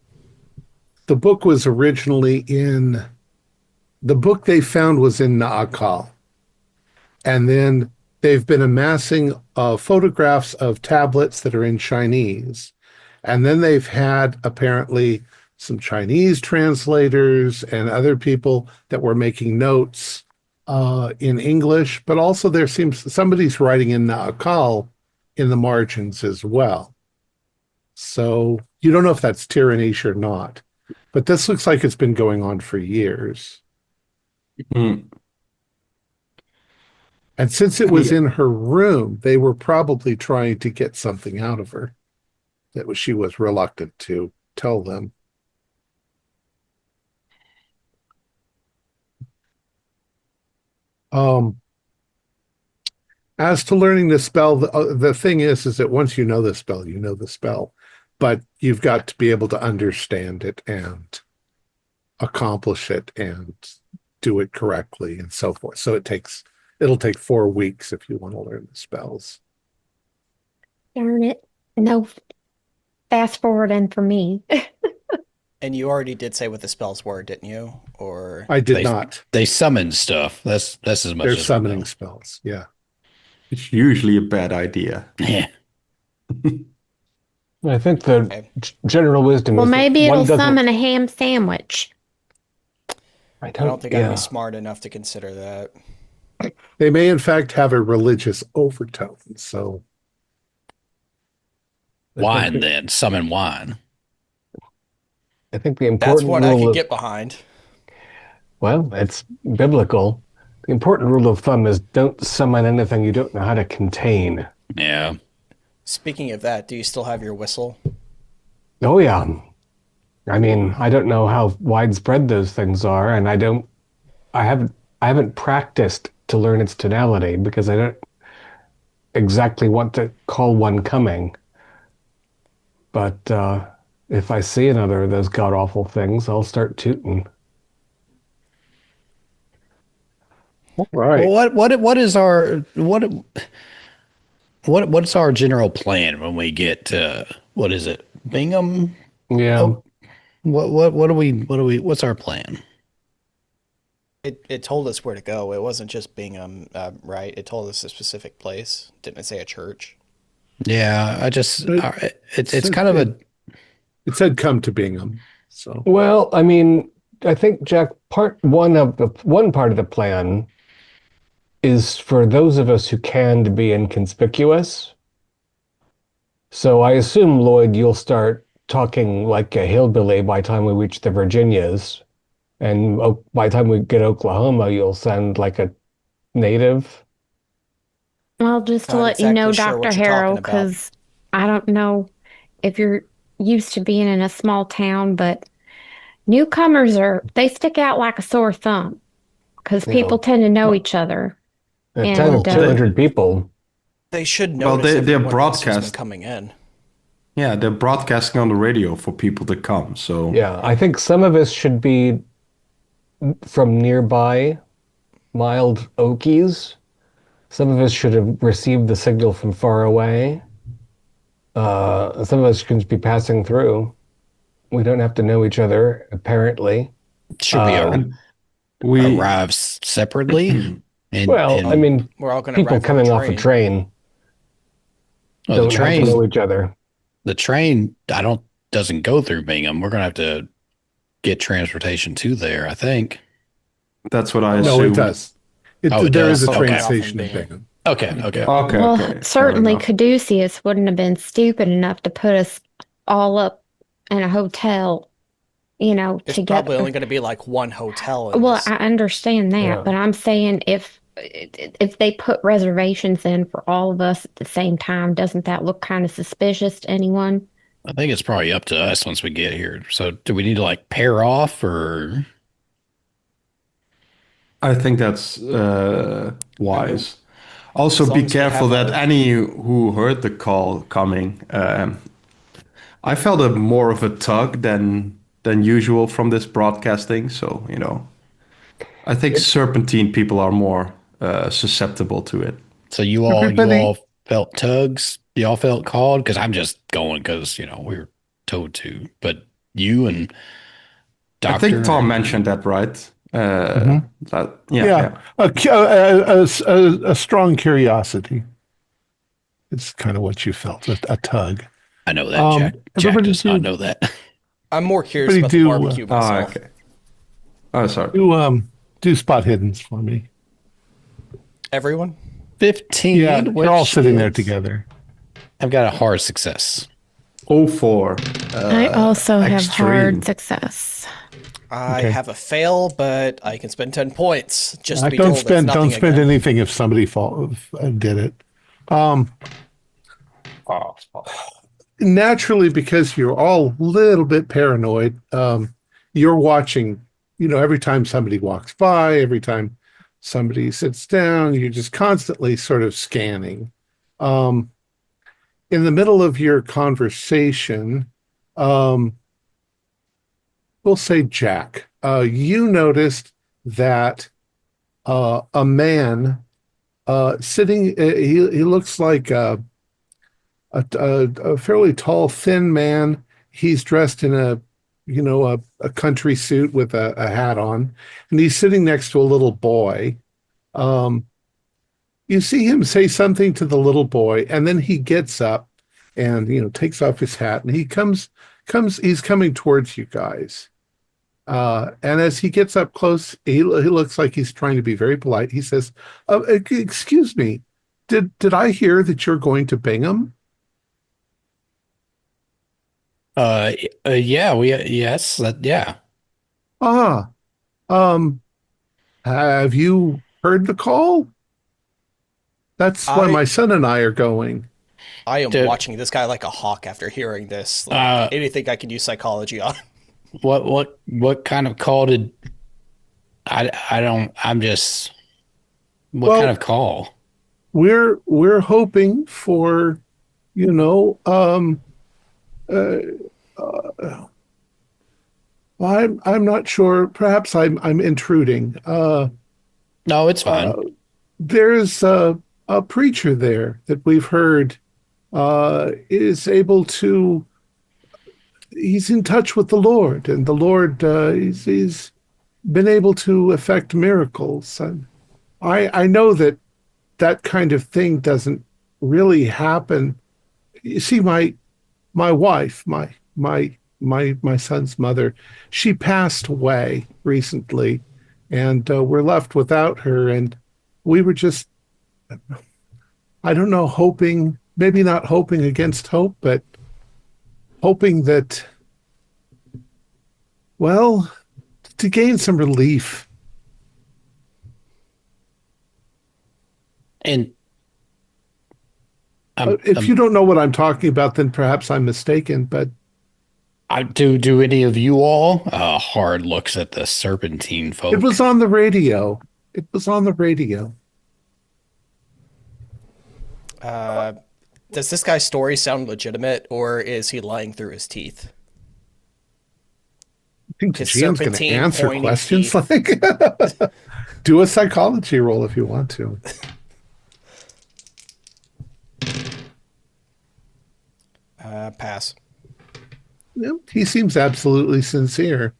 the book was originally the book they found was in Naakal. And then they've been amassing photographs of tablets that are in Chinese. And then they've had apparently some Chinese translators and other people that were making notes in English, but also there seems somebody's writing in Naakal in the margins as well. So you don't know if that's Tyrannish or not, but this looks like it's been going on for years. Mm. And since it was in her room, they were probably trying to get something out of her that she was reluctant to tell them. As to learning the spell, the thing is that once you know the spell, you know the spell, but you've got to be able to understand it and accomplish it and do it correctly and so forth. So it'll take 4 weeks if you want to learn the spells. Darn it. No fast forwarding for me. And you already did say what the spells were, didn't you? Or I did not. They summon stuff. That's as much. They're as summoning spells. Yeah. It's usually a bad idea. Yeah. I think the general wisdom Well, is maybe that one it'll doesn't- summon a ham sandwich. I don't think I'd be smart enough to consider that. They may, in fact, have a religious overtone. So Wine, then. Summon wine. I think the important That's what I rule can of, get behind. well, it's biblical. The important rule of thumb is don't summon anything you don't know how to contain. Yeah. Speaking of that, do you still have your whistle? Oh yeah. I mean, I don't know how widespread those things are, and I haven't practiced to learn its tonality because I don't exactly want to call one coming. But if I see another of those god-awful things, I'll start tooting. all right. Well, what's our general plan when we get to what is it? Bingham? Yeah. Oh, what's our plan? It told us where to go. It wasn't just Bingham, right? It told us a specific place. Didn't it say a church? Yeah, it's kind of a. It said come to Bingham. So Well, I mean, I think, Jack, one part of the plan is for those of us who can to be inconspicuous. So I assume, Lloyd, you'll start talking like a hillbilly by the time we reach the Virginias. And by the time we get Oklahoma, you'll sound like a native. Well, just to Not let you know, exactly sure Dr. what you're Harrow, talking about. because I don't know if you're used to being in a small town, but newcomers they stick out like a sore thumb because people tend to know each other. A And, town of 200 people. They should Well, notice they're everyone else who's been broadcast. coming in. Yeah, they're broadcasting on the radio for people to come. So Yeah, I think some of us should be from nearby mild Okies. Some of us should have received the signal from far away. Some of us can just be passing through. We don't have to know each other, apparently. Should we arrive separately? I mean, We're all going to people coming off a train well, don't have to know each other. The train doesn't go through Bingham. We're gonna have to get transportation to there, I think. that's what I assume. no, it does. It There does? is a train Okay. station in Bingham. Okay. Okay. Well, okay. Fair certainly enough. Caduceus wouldn't have been stupid enough to put us all up in a hotel, There's together. probably only going to be like one hotel in Well, this. I understand that, Yeah. but I'm saying if they put reservations in for all of us at the same time, doesn't that look kind of suspicious to anyone? I think it's probably up to us once we get here. So do we need to pair off or? I think that's wise. Also, As long be as we careful have that our- any who heard the call coming. I felt more of a tug than usual from this broadcasting. So I think Serpentine people are more susceptible to it. So you all Everybody- felt tugs? Y'all felt called? Because I'm just going because we were told to. But you and Doctor, I think Thom mentioned that, right? Yeah. A strong curiosity. It's kind of what you felt, a tug. I know that. Jack everybody does not do- know that. I'm more curious Everybody about the do, barbecue Oh, myself. okay. Oh, sorry. Do spot hiddens for me. Everyone? 15. Yeah, we're all which sitting there is- together. I've got a hard success. 04. I also have extreme. hard success. I Okay. have a fail, but I can spend 10 points just to be Don't told spend that's don't nothing spend again. anything if somebody did it. Naturally, because you're all a little bit paranoid, you're watching. Every time somebody walks by, every time somebody sits down, you're just constantly sort of scanning. In the middle of your conversation, we'll say Jack, you noticed that a man sitting, he looks like a fairly tall, thin man. He's dressed in a country suit with a hat on, and he's sitting next to a little boy. You see him say something to the little boy, and then he gets up and takes off his hat, and he's coming towards you guys. And as he gets up close, he looks like he's trying to be very polite. He says, "Excuse me, did I hear that you're going to Bingham?" Yeah, yes, yeah. Ah, have you heard the call? That's why my son and I are going. I am watching this guy like a hawk after hearing this. Anything I can use psychology on. What kind of call did I don't I'm just kind of call? We're hoping for, I'm not sure. Perhaps I'm intruding. No, it's fine. There's a preacher there that we've heard is able to. He's in touch with the Lord, and the Lord he's been able to effect miracles. And I know that kind of thing doesn't really happen. You see, my wife, my son's mother, she passed away recently, and we're left without her. And we were just, I don't know, hoping, maybe not hoping against hope, but hoping that, well, to gain some relief. And if you don't know what I'm talking about, then perhaps I'm mistaken, but do any of you all hard looks at the Serpentine folk? It was on the radio. Does this guy's story sound legitimate, or is he lying through his teeth? I think the GM's going to answer questions like do a psychology roll if you want to. Pass. Yep, he seems absolutely sincere.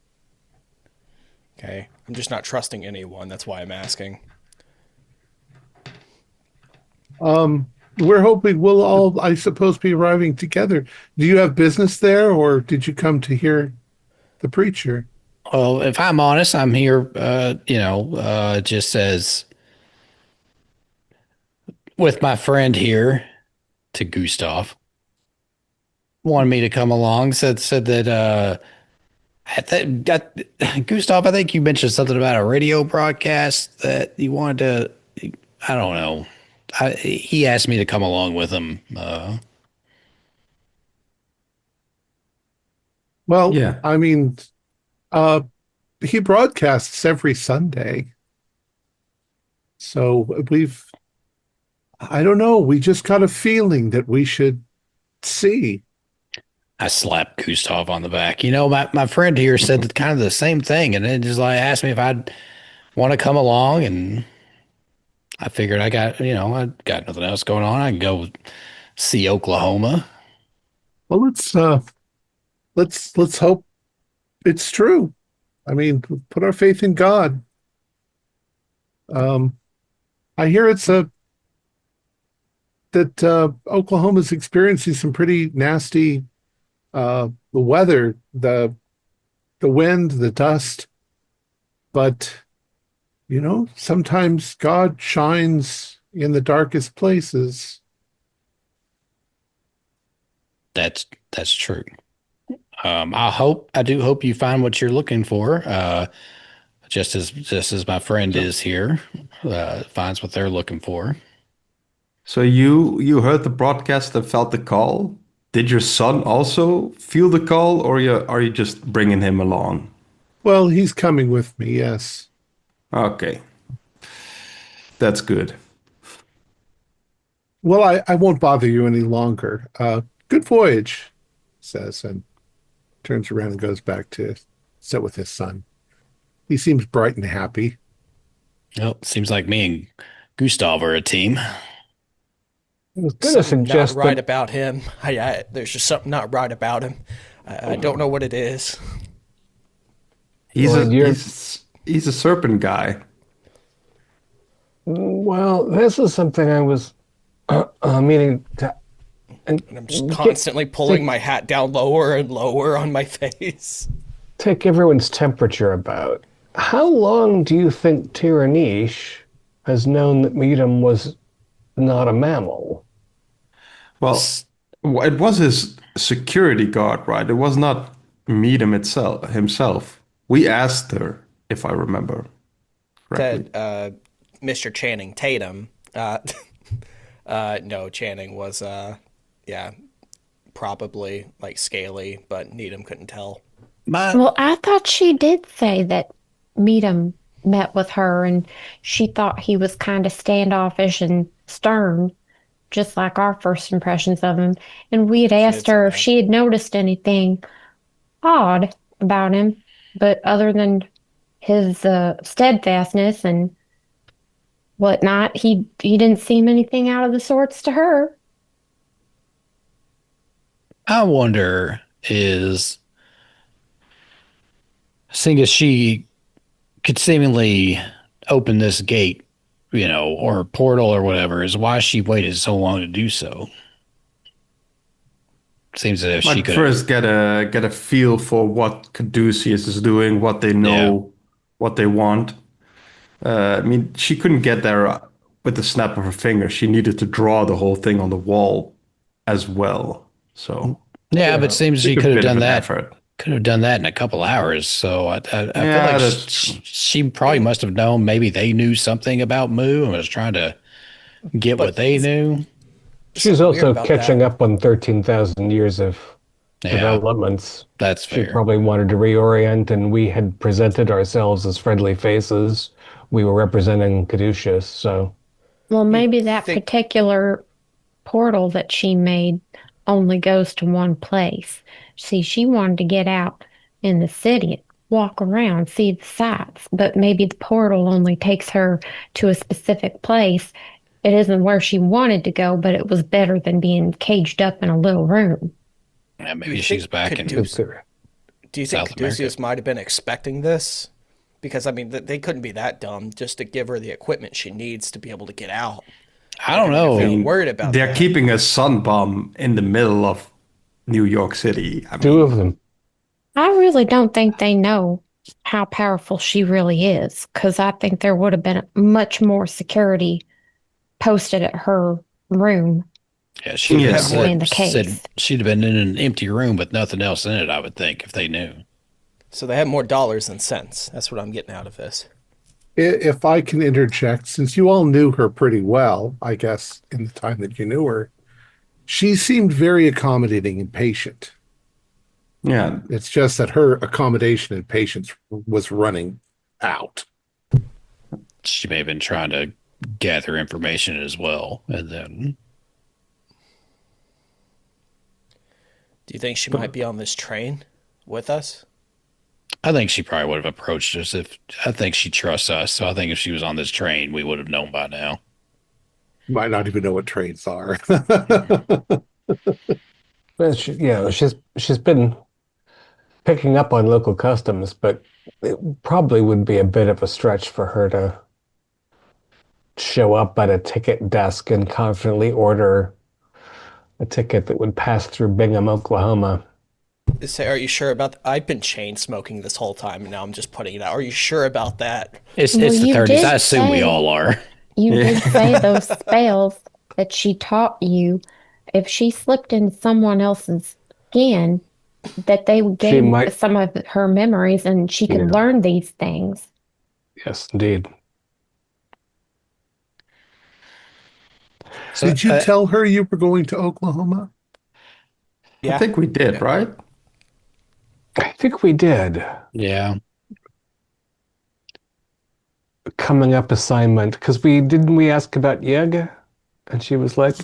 Okay. I'm just not trusting anyone. That's why I'm asking. We're hoping we'll all, I suppose, be arriving together. Do you have business there, or did you come to hear the preacher? Well, if I'm honest, I'm here, just as with my friend here, to Gustav. Wanted me to come along, said that Gustav, I think you mentioned something about a radio broadcast that you wanted to, I don't know. He asked me to come along with him. Well, yeah. I mean, he broadcasts every Sunday. So I don't know, we just got a feeling that we should see. I slapped Gustav on the back. My friend here said kind of the same thing, and then just like asked me if I'd want to come along, and I figured I got nothing else going on. I can go see Oklahoma. Well, let's hope it's true. I mean, put our faith in God. I hear that Oklahoma's experiencing some pretty nasty the weather, the wind, the dust, but sometimes God shines in the darkest places. That's true. I do hope you find what you're looking for. Just as my friend is here, finds what they're looking for. So you heard the broadcast and felt the call? Did your son also feel the call, or are you just bringing him along? Well, he's coming with me, yes. Okay. That's good. Well, I won't bother you any longer. Good voyage, says, and turns around and goes back to sit with his son. He seems bright and happy. Well, seems like me and Gustav are a team. I was going to Something suggest not right that about him. There's just something not right about him. I don't know what it is. He's Well, he's a serpent guy. well, this is something I was meaning to. And I'm just constantly pulling my hat down lower and lower on my face. Take everyone's temperature about. How long do you think Tiranish has known that Medum was not a mammal? Well, it was his security guard, right? It was not Meadham himself. We asked her, if I remember correctly. Said Mr. Channing Tatum. No, Channing was, probably like scaly, but Needham couldn't tell. Well, I thought she did say that Meadham met with her and she thought he was kind of standoffish and stern, just like our first impressions of him. And we had asked her if she had noticed anything odd about him, but other than his steadfastness and whatnot, he didn't seem anything out of the sorts to her. I wonder seeing as she could seemingly open this gate, or portal or whatever, is why she waited so long to do so. Seems as if she could first get a feel for what Caduceus is doing, what they know, what they want. I mean, she couldn't get there with the snap of her finger. She needed to draw the whole thing on the wall as well. So but it seems she could have done that. Effort. Could have done that in a couple hours. So I feel like she probably must have known. Maybe they knew something about Moo and was trying to get what they knew. She's also catching up on 13,000 years of developments. That's fair. She probably wanted to reorient, and we had presented ourselves as friendly faces. We were representing Caduceus, so. Well, maybe that particular portal that she made only goes to one place. See, she wanted to get out in the city, walk around, see the sights, but maybe the portal only takes her to a specific place. It isn't where she wanted to go, but it was better than being caged up in a little room. Yeah, maybe she's back in. Do you think Caduceus might have been expecting this? Because, I mean, they couldn't be that dumb just to give her the equipment she needs to be able to get out. I don't know. I'm worried about They're keeping a sun bomb in the middle of New York City. Two of them. I really don't think they know how powerful she really is, because I think there would have been much more security posted at her room. Yeah, she'd have said she'd have been in an empty room with nothing else in it, I would think, if they knew. So they have more dollars than cents. That's what I'm getting out of this. If I can interject, since you all knew her pretty well, I guess, in the time that you knew her, she seemed very accommodating and patient. Yeah. It's just that her accommodation and patience was running out. She may have been trying to gather information as well, and then. Do you think she might be on this train with us? I think she probably would have approached us I think she trusts us. So I think if she was on this train, we would have known by now. Might not even know what trains are. But she's been picking up on local customs, but it probably would be a bit of a stretch for her to show up at a ticket desk and confidently order a ticket that would pass through Bingham, Oklahoma. Are you sure about that? I've been chain smoking this whole time, and now I'm just putting it out. Are you sure about that? It's the 30s. I assume we all are. You did say those spells that she taught you. If she slipped in someone else's skin, that they would gain some of her memories, and she could learn these things. Yes, indeed. So, did you tell her you were going to Oklahoma? Yeah. I think we did, right? I think we did. Yeah. coming up assignment, because we ask about Yeg, and she was like,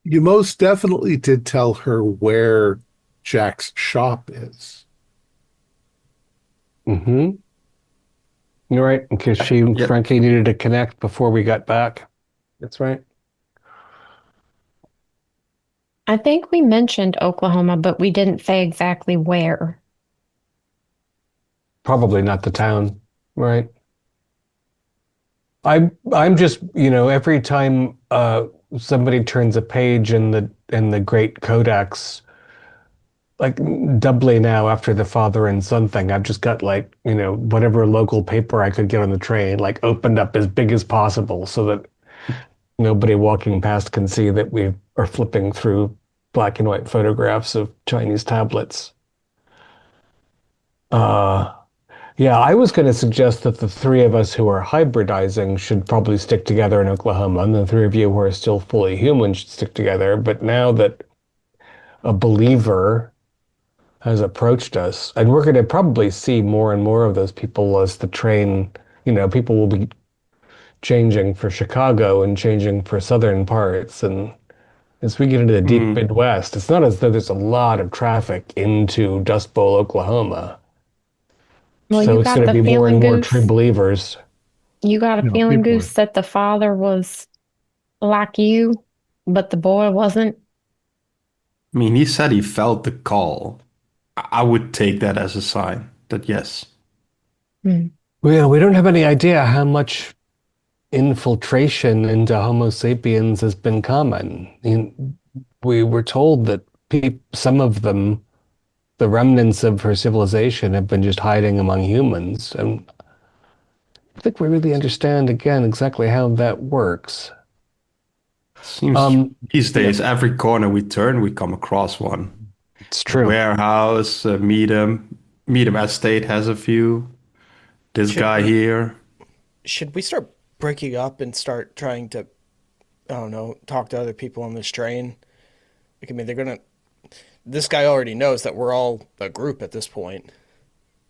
You most definitely did tell her where Jack's shop is. mm-hmm. You're right, in case frankly needed to connect before we got back. That's right. I think we mentioned Oklahoma, but we didn't say exactly where. Probably not the town, right? I'm just, every time somebody turns a page in the Great Codex, like doubly now after the father and son thing, I've just got whatever local paper I could get on the train, opened up as big as possible so that nobody walking past can see that we are flipping through black and white photographs of Chinese tablets. Yeah, I was going to suggest that the three of us who are hybridizing should probably stick together in Oklahoma, and the three of you who are still fully human should stick together. But now that a believer has approached us, and we're going to probably see more and more of those people as the train, people will be changing for Chicago and changing for southern parts. And as we get into the deep Midwest, it's not as though there's a lot of traffic into Dust Bowl, Oklahoma. Well, So it's going to be more and more true believers. You got a feeling, Goose, that the father was like you, but the boy wasn't? I mean, he said he felt the call. I would take that as a sign that yes. Well, we don't have any idea how much infiltration into Homo sapiens has been common. We were told that some of them, the remnants of her civilization, have been just hiding among humans. And I think we really understand, again, exactly how that works. Seems these days, every corner we turn, we come across one. It's true. Warehouse, Meadham Estate has a few. This guy here. Should we start breaking up and start trying to, I don't know, talk to other people on this train? I mean, this guy already knows that we're all a group at this point.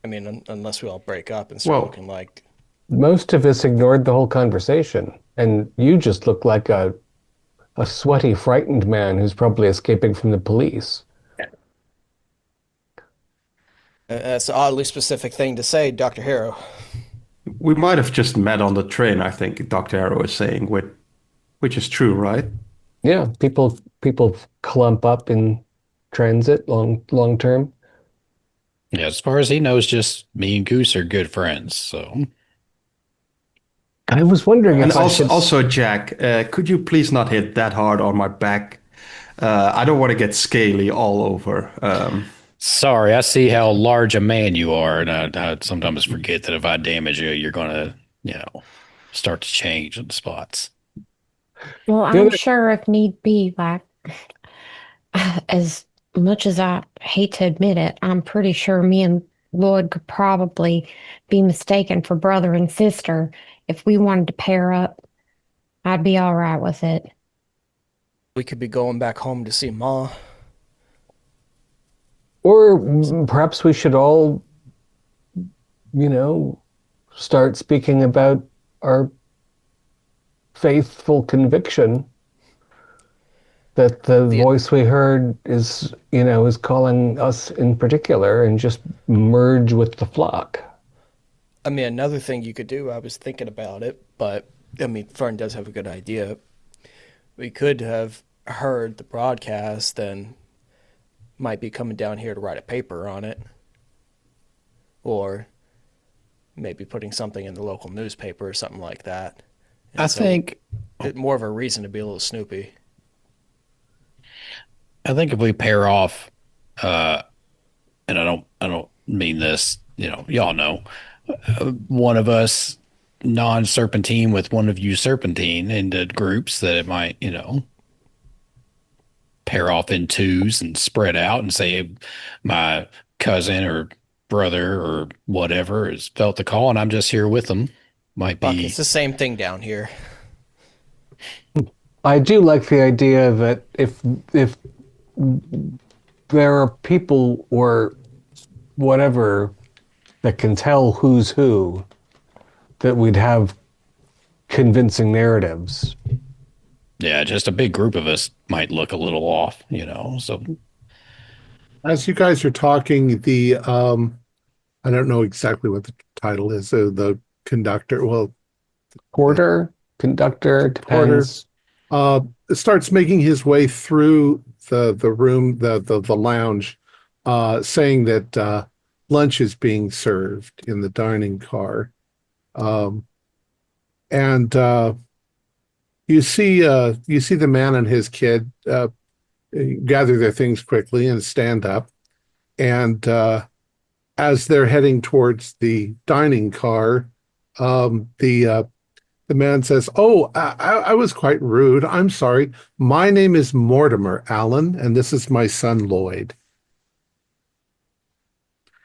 I mean, unless we all break up and start looking like... Most of us ignored the whole conversation, and you just look like a sweaty, frightened man who's probably escaping from the police. That's an oddly specific thing to say, Dr. Harrow. We might have just met on the train, I think Dr. Harrow is saying, which is true, right? Yeah, people clump up in transit long term. Yeah, as far as he knows, just me and Goose are good friends. So I was wondering if also Jack, could you please not hit that hard on my back? I don't want to get scaly all over. Sorry, I see how large a man you are, and I sometimes forget that if I damage you, you're going to, start to change in the spots. Well, I'm sure if need be, as much as I hate to admit it, I'm pretty sure me and Lloyd could probably be mistaken for brother and sister. If we wanted to pair up, I'd be all right with it. We could be going back home to see Ma. Or perhaps we should all, start speaking about our faithful conviction that the voice we heard is calling us in particular, and just merge with the flock. I mean, another thing you could do, I was thinking about it, but I mean, Fern does have a good idea. We could have heard the broadcast and might be coming down here to write a paper on it, or maybe putting something in the local newspaper or something like that. And I think more of a reason to be a little snoopy. I think if we pair off, and I don't mean this, y'all know, one of us non-serpentine with one of you serpentine into groups that it might, pair off in twos and spread out and say my cousin or brother or whatever has felt the call and I'm just here with them. Might be. It's the same thing down here. I do like the idea that if there are people or whatever that can tell who's who, that we'd have convincing narratives. Yeah, just a big group of us might look a little off, so. As you guys are talking, the I don't know exactly what the title is. So the conductor, Porter, conductor, depends. Starts making his way through the room, the lounge, saying that lunch is being served in the dining car, and you see the man and his kid gather their things quickly and stand up, and as they're heading towards the dining car, the man says, "Oh, I was quite rude. I'm sorry. My name is Mortimer Allen, and this is my son Lloyd."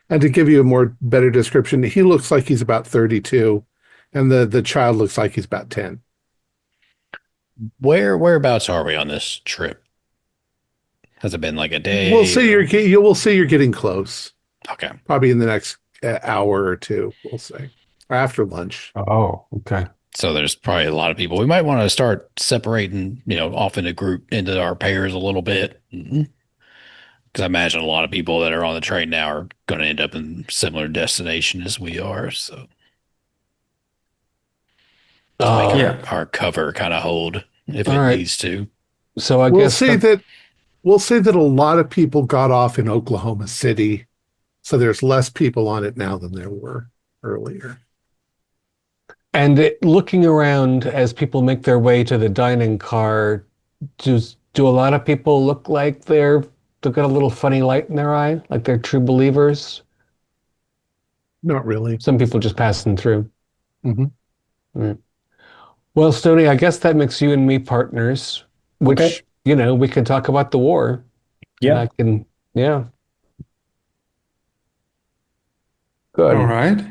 And to give you a better description, he looks like he's about 32, and the child looks like he's about 10. Whereabouts are we on this trip? Has it been like a day? We'll see. You're getting close. Okay. Probably in the next hour or two, we'll say, after lunch. Oh, okay. So there's probably a lot of people. We might want to start separating, off into our pairs a little bit. Because I imagine a lot of people that are on the train now are going to end up in similar destination as we are. So to make our cover kind of hold if it needs to. So We'll say that a lot of people got off in Oklahoma City. So there's less people on it now than there were earlier. And looking around as people make their way to the dining car, do a lot of people look like they've got a little funny light in their eye, like they're true believers? Not really. Some people just passing through. Mm-hmm. Right. Well, Stoney, I guess that makes you and me partners, which, we can talk about the war. Yeah. Yeah. Good. All right.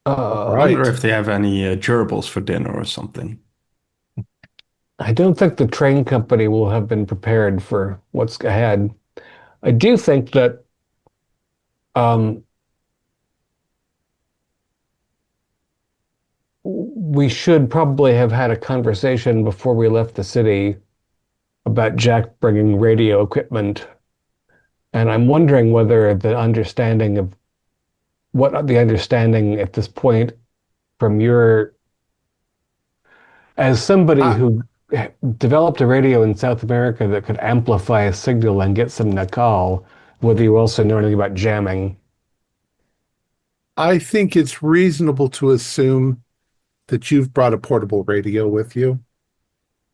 All I right. wonder if they have any gerbils for dinner or something. I don't think the train company will have been prepared for what's ahead. I do think that we should probably have had a conversation before we left the city about Jack bringing radio equipment. And I'm wondering whether the understanding at this point from as somebody who developed a radio in South America that could amplify a signal and get some nakal, whether you also know anything about jamming. I think it's reasonable to assume that you've brought a portable radio with you,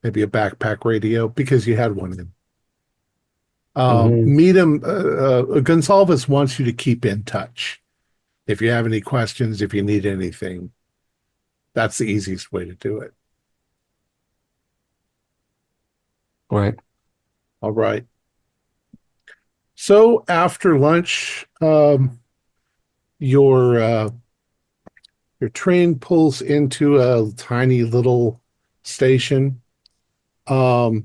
maybe a backpack radio, because you had one of them. Gonsalves wants you to keep in touch. If you have any questions, if you need anything, that's the easiest way to do it. Right. All right. So after lunch, your train pulls into a tiny little station. The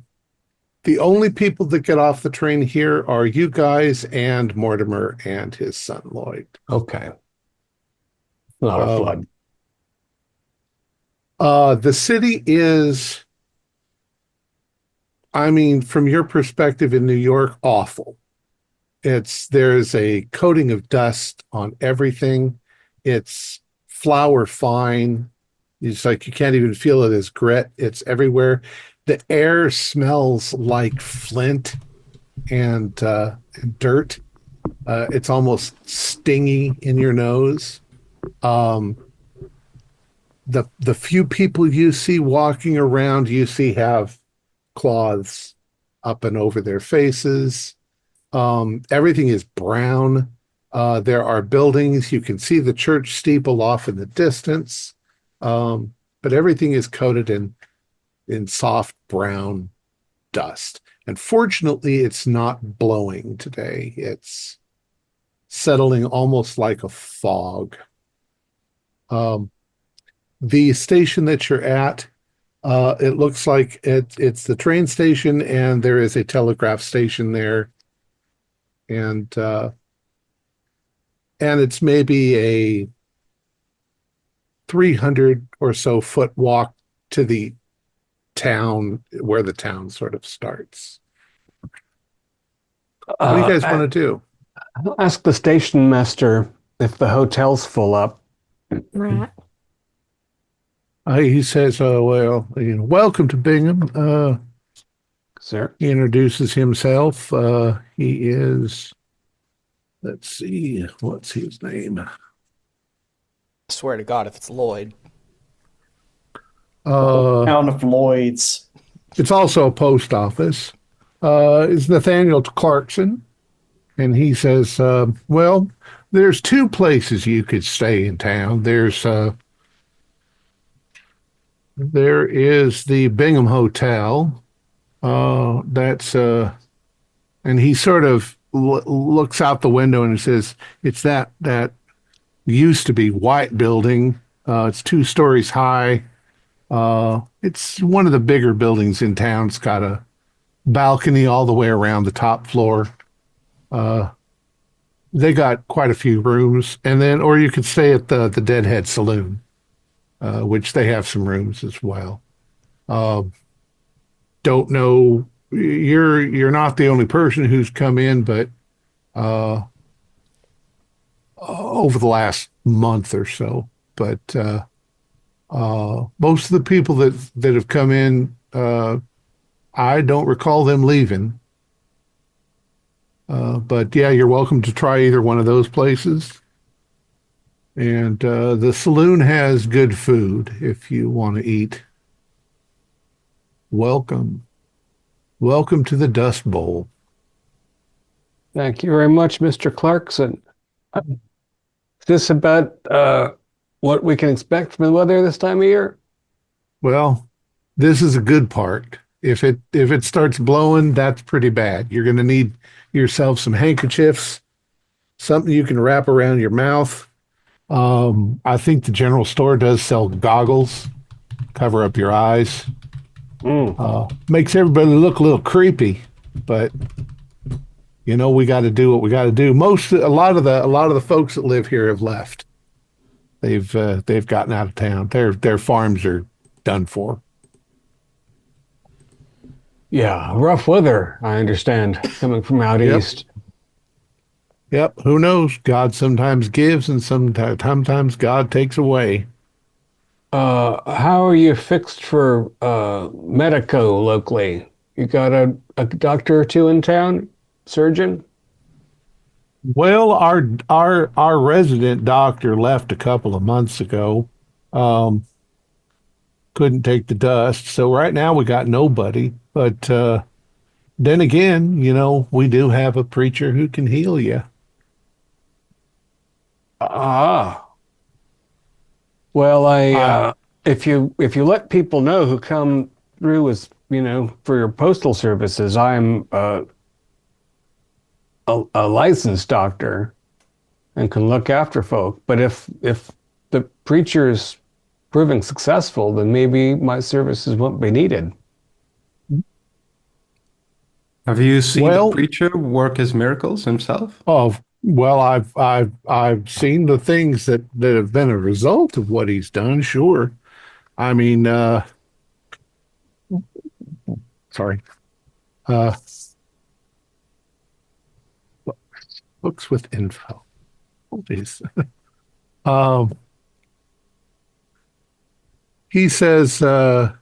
only people that get off the train here are you guys and Mortimer and his son Lloyd. Okay. Not a flood. The city is, from your perspective in New York, awful. There's a coating of dust on everything. It's flour fine. It's like you can't even feel it as grit. It's everywhere. The air smells like flint and dirt. It's almost stingy in your nose. The few people you see walking around, have cloths up and over their faces. Everything is brown. There are buildings. You can see the church steeple off in the distance. But everything is coated in soft brown dust. And fortunately, it's not blowing today. It's settling almost like a fog. The station that you're at, it looks like it's the train station, and there is a telegraph station there. And it's maybe 300 or so foot walk to the town where the town sort of starts. What do you guys want to do? I'll ask the station master if the hotel's full up. Right. He says, well, welcome to Bingham. Sir. He introduces himself. He is, let's see, what's his name? I swear to God, if it's Lloyd. Town of Lloyd's. It's also a post office. It's Nathaniel Clarkson. And he says, well, there's two places you could stay in town. There is the Bingham Hotel. And he sort of looks out the window and he says, it's that used to be white building. It's 2 stories high. It's one of the bigger buildings in town. It's got a balcony all the way around the top floor. They got quite a few rooms, or you could stay at the Deadhead Saloon, which they have some rooms as well. Don't know, you're not the only person who's come in, but over the last month or so. But most of the people that have come in, I don't recall them leaving. But yeah, you're welcome to try either one of those places. And the saloon has good food if you want to eat. Welcome. Welcome to the Dust Bowl. Thank you very much, Mr. Clarkson. Is this about what we can expect from the weather this time of year? Well, this is a good part. If it starts blowing, that's pretty bad. You're going to need yourself some handkerchiefs, something you can wrap around your mouth. I think the general store does sell goggles, cover up your eyes. Makes everybody look a little creepy, but we got to do what we got to do. A lot of the folks that live here have left. They've gotten out of town. Their farms are done for. Yeah, rough weather, I understand, coming from out east. Yep, who knows? God sometimes gives and sometimes God takes away. How are you fixed for medico locally? You got a doctor or two in town? Surgeon? Well, our resident doctor left a couple of months ago. Couldn't take the dust. So right now we got nobody. But then again, we do have a preacher who can heal you. Well, if you let people know who come through as for your postal services, I'm a licensed doctor and can look after folk. But if the preacher is proving successful, then maybe my services won't be needed. Have you seen the preacher work his miracles himself? Oh, well, I've seen the things that have been a result of what he's done. Sure, I mean, sorry, books with info. Please. He says, for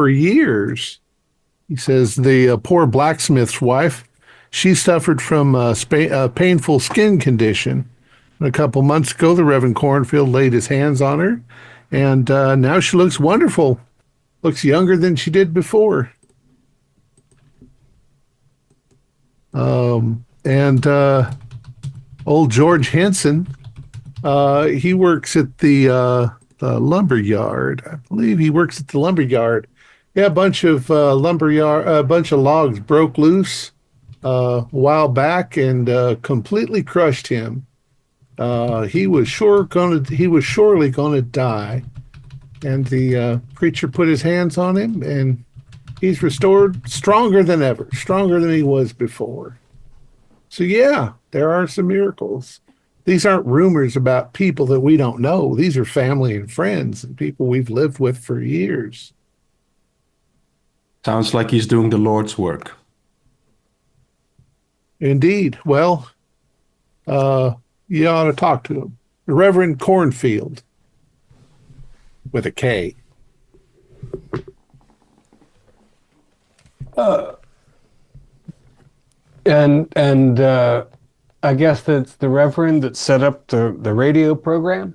years, he says the poor blacksmith's wife, she suffered from a painful skin condition. And a couple months ago, the Reverend Cornfield laid his hands on her, and now she looks wonderful. Looks younger than she did before. Old George Henson, he works at the lumber yard. I believe he works at the lumber yard. Yeah, a bunch of logs broke loose a while back and completely crushed him. He was surely gonna die. And the preacher put his hands on him, and he's restored stronger than ever, stronger than he was before. So yeah, there are some miracles. These aren't rumors about people that we don't know. These are family and friends and people we've lived with for years. Sounds like he's doing the Lord's work. Indeed. Well, uh, you ought to talk to him. The Reverend Cornfield with a K. And I guess that's the Reverend that set up the radio program.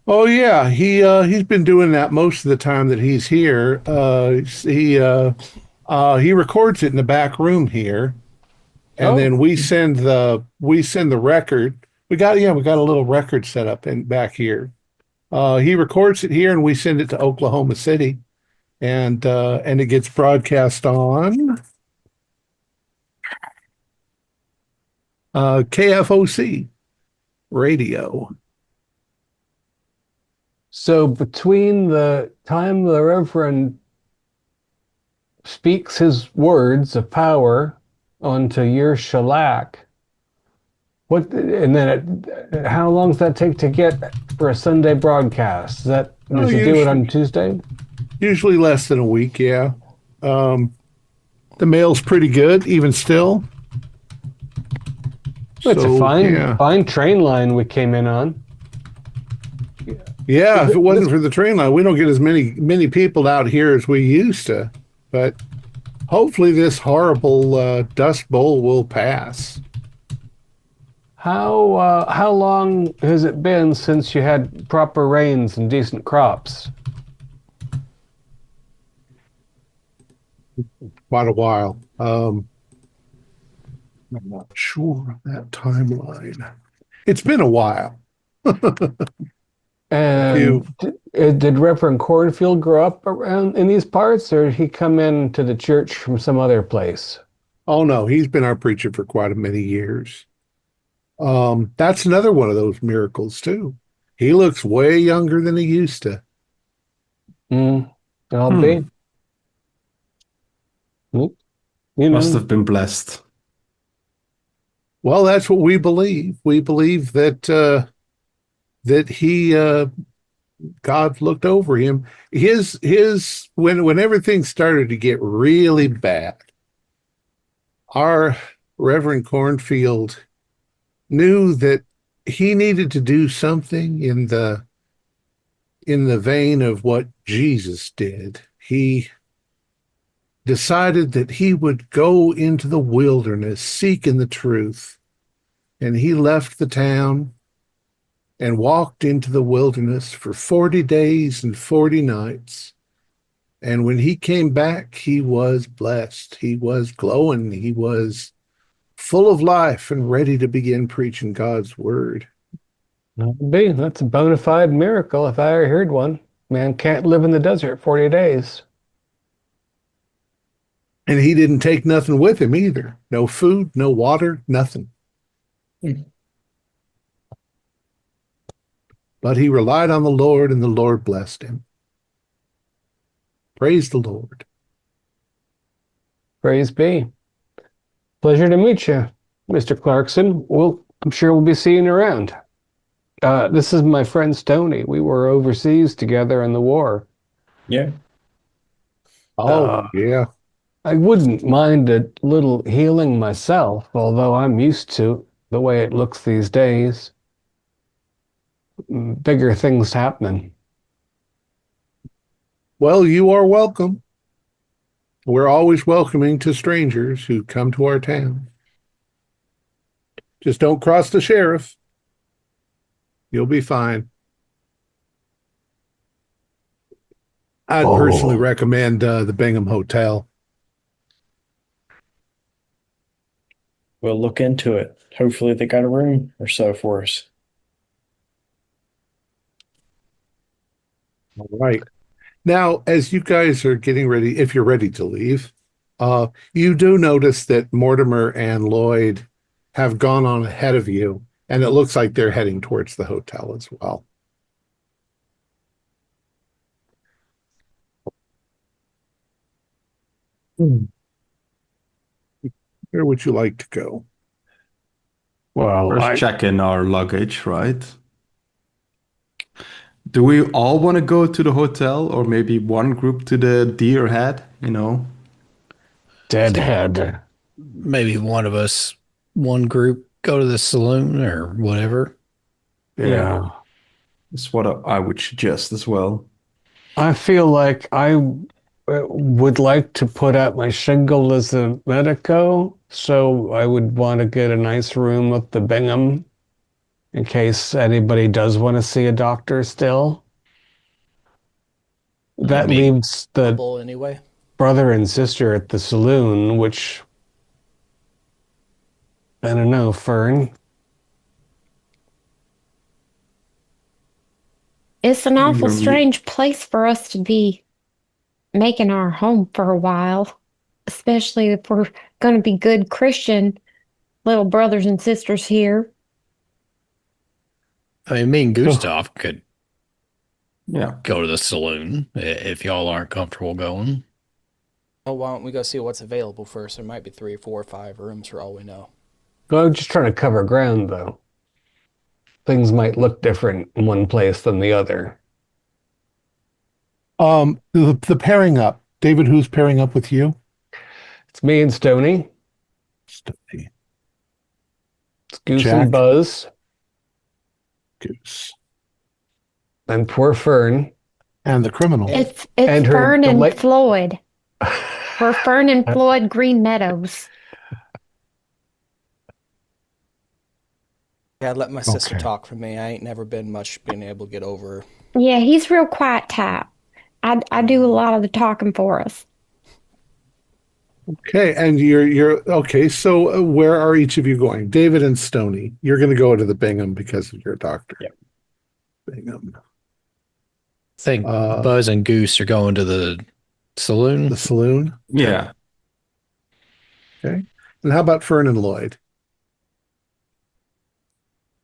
Oh yeah, he's been doing that most of the time that he's here. He records it in the back room here, and then we send the record. We got a little record set up in back here. He records it here, and we send it to Oklahoma City, and it gets broadcast on KFOC radio. So between the time the Reverend speaks his words of power onto your shellac, how long does that take to get for a Sunday broadcast? Does he do it on Tuesday? Usually less than a week, yeah. The mail's pretty good, even still. It's a fine train line we came in on. Yeah, if it wasn't for the train line, we don't get as many people out here as we used to. But hopefully this horrible dust bowl will pass. How long has it been since you had proper rains and decent crops? Quite a while. I'm not sure of that timeline. It's been a while. And did Reverend Cornfield grow up around in these parts, or did he come into the church from some other place? Oh no, he's been our preacher for quite many years. That's another one of those miracles too. He looks way younger than he used to. I'll be. Must have been blessed. Well, that's what we believe. We believe that God looked over him. When everything started to get really bad, our Reverend Cornfield knew that he needed to do something in the vein of what Jesus did. He decided that he would go into the wilderness seeking the truth, and he left the town and walked into the wilderness for 40 days and 40 nights. And when he came back, he was blessed. He was glowing. He was full of life and ready to begin preaching God's word. That's a bona fide miracle if I ever heard one. Man can't live in the desert 40 days. And he didn't take nothing with him either. No food, no water, nothing. But he relied on the Lord, and the Lord blessed him. Praise the Lord. Praise be. Pleasure to meet you, Mr. Clarkson. I'm sure we'll be seeing you around. This is my friend Stoney. We were overseas together in the war. Yeah. Yeah. I wouldn't mind a little healing myself, although I'm used to the way it looks these days. Bigger things happening. Well, you are welcome. We're always welcoming to strangers who come to our town. Just don't cross the sheriff. You'll be fine. I'd personally recommend the Bingham Hotel. We'll look into it. Hopefully they got a room or so for us. All right. Now, as you guys are getting ready, if you're ready to leave, you do notice that Mortimer and Lloyd have gone on ahead of you, and it looks like they're heading towards the hotel as well. Where would you like to go? Well, First, check in our luggage, right? Do we all want to go to the hotel, or maybe one group to the Deer Head? Deadhead. Maybe one of us, one group, go to the saloon or whatever. Yeah. That's what I would suggest as well. I feel like I would like to put out my shingle as a medico, so I would want to get a nice room at the Bingham in case anybody does want to see a doctor still. That leaves the anyway. brother and sister at the saloon, which I don't know, Fern. It's an awful strange place for us to be making our home for a while, especially if we're going to be good Christian little brothers and sisters here. I mean, me and Gustav could Yeah. go to the saloon if y'all aren't comfortable going. Oh, why don't we go see what's available first? There might be 3, 4, or 5 rooms for all we know. I'm just trying to cover ground, though. Things might look different in one place than the other. The pairing up. David, who's pairing up with you? It's me and Stony. Stony. It's Goose Jack. and Buzz. Goose. And poor Fern. And the criminal. It's And her Fern and deli- Floyd. We're Fern and Floyd Green Meadows. Yeah, I'd let my sister Okay. talk for me. I ain't never been much being able to get over. Yeah, he's real quiet type. I do a lot of the talking for us. Okay, and you're okay. So where are each of you going? David and Stony. You're going to go to the Bingham because of your doctor. Yep. Bingham. I think Buzz and Goose are going to the saloon. The saloon. Yeah. Okay. And how about Fern and Lloyd?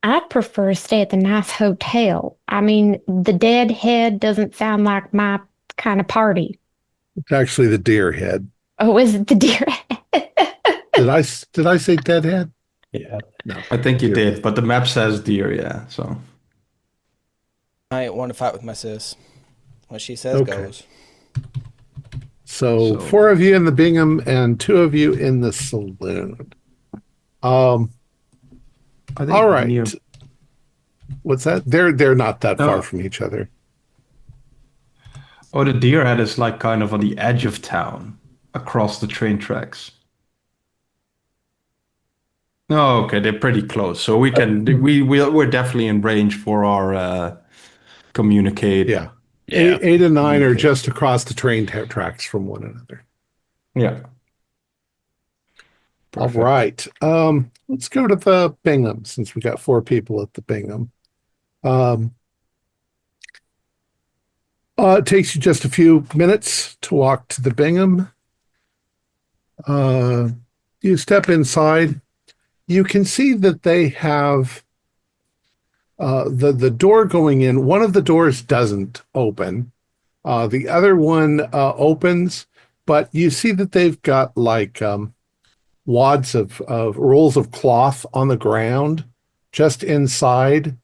I'd prefer to stay at the nice hotel. I mean, the Deadhead doesn't sound like my kind of party. It's actually the Deer Head. Oh, is it the Deer Head? Did I say Deadhead? Yeah. No. I think you Deer did, but the map says Deer, yeah. So I ain't want to fight with my sis. What she says Okay. goes. So 4 of you in the Bingham and 2 of you in the saloon. I think All right. near- What's that? They're not that Oh. far from each other. Oh, the Deer Head is like kind of on the edge of town, across the train tracks. No, okay, they're pretty close. So we can we're definitely in range for our communicate. Yeah. Yeah. 8 and 9 are Okay. just across the train tracks from one another. Yeah. All Perfect. right. Let's go to the Bingham since we got 4 people at the Bingham. It takes you just a few minutes to walk to the Bingham. You step inside. You can see that they have the door going in. One of the doors doesn't open. The other one opens, but you see that they've got like wads of rolls of cloth on the ground just inside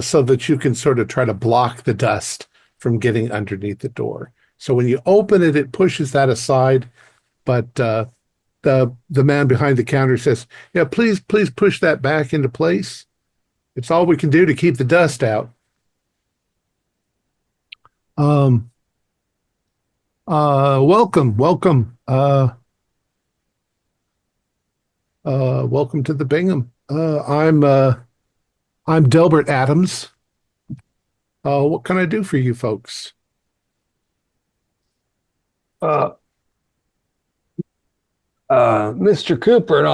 so that you can sort of try to block the dust from getting underneath the door. So when you open it, it pushes that aside, but the man behind the counter says, yeah, please push that back into place. It's all we can do to keep the dust out. Welcome. Welcome to the Bingham. I'm Delbert Adams. What can I do for you folks? Mr. Cooper and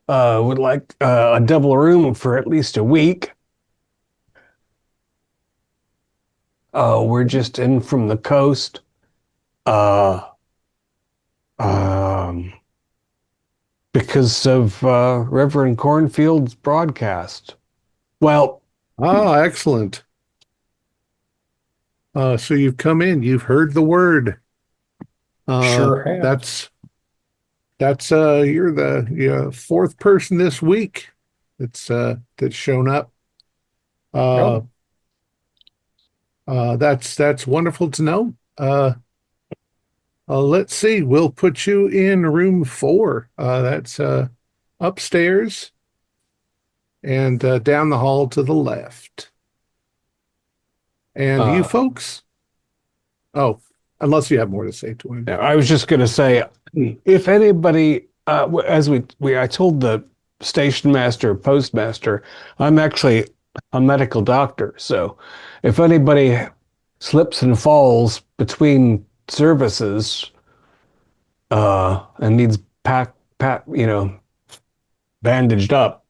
I would like a double room for at least a week. We're just in from the coast. Because of Reverend Cornfield's broadcast. Well, Excellent. So you've come in, you've heard the word. Sure have. That's you're the fourth person this week that's shown up. Uh, that's wonderful to know. Let's see. We'll put you in room 4. That's upstairs and down the hall to the left. And you folks? Oh, unless you have more to say to him. I was just going to say, if anybody, I told the station master, postmaster, I'm actually a medical doctor. So if anybody slips and falls between services and needs bandaged up,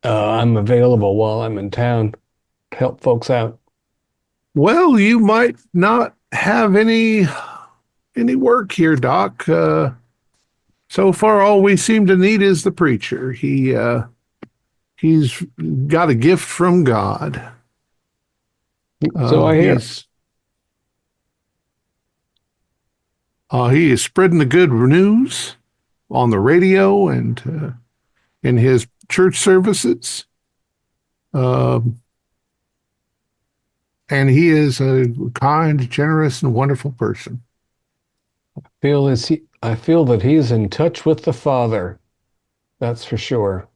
I'm available while I'm in town to help folks out. Well, you might not have any work here, Doc. So far, all we seem to need is the preacher. He's got a gift from God. So I hear. He is spreading the good news on the radio and in his church services. And he is a kind, generous, and wonderful person. I feel that he's in touch with the Father. That's for sure.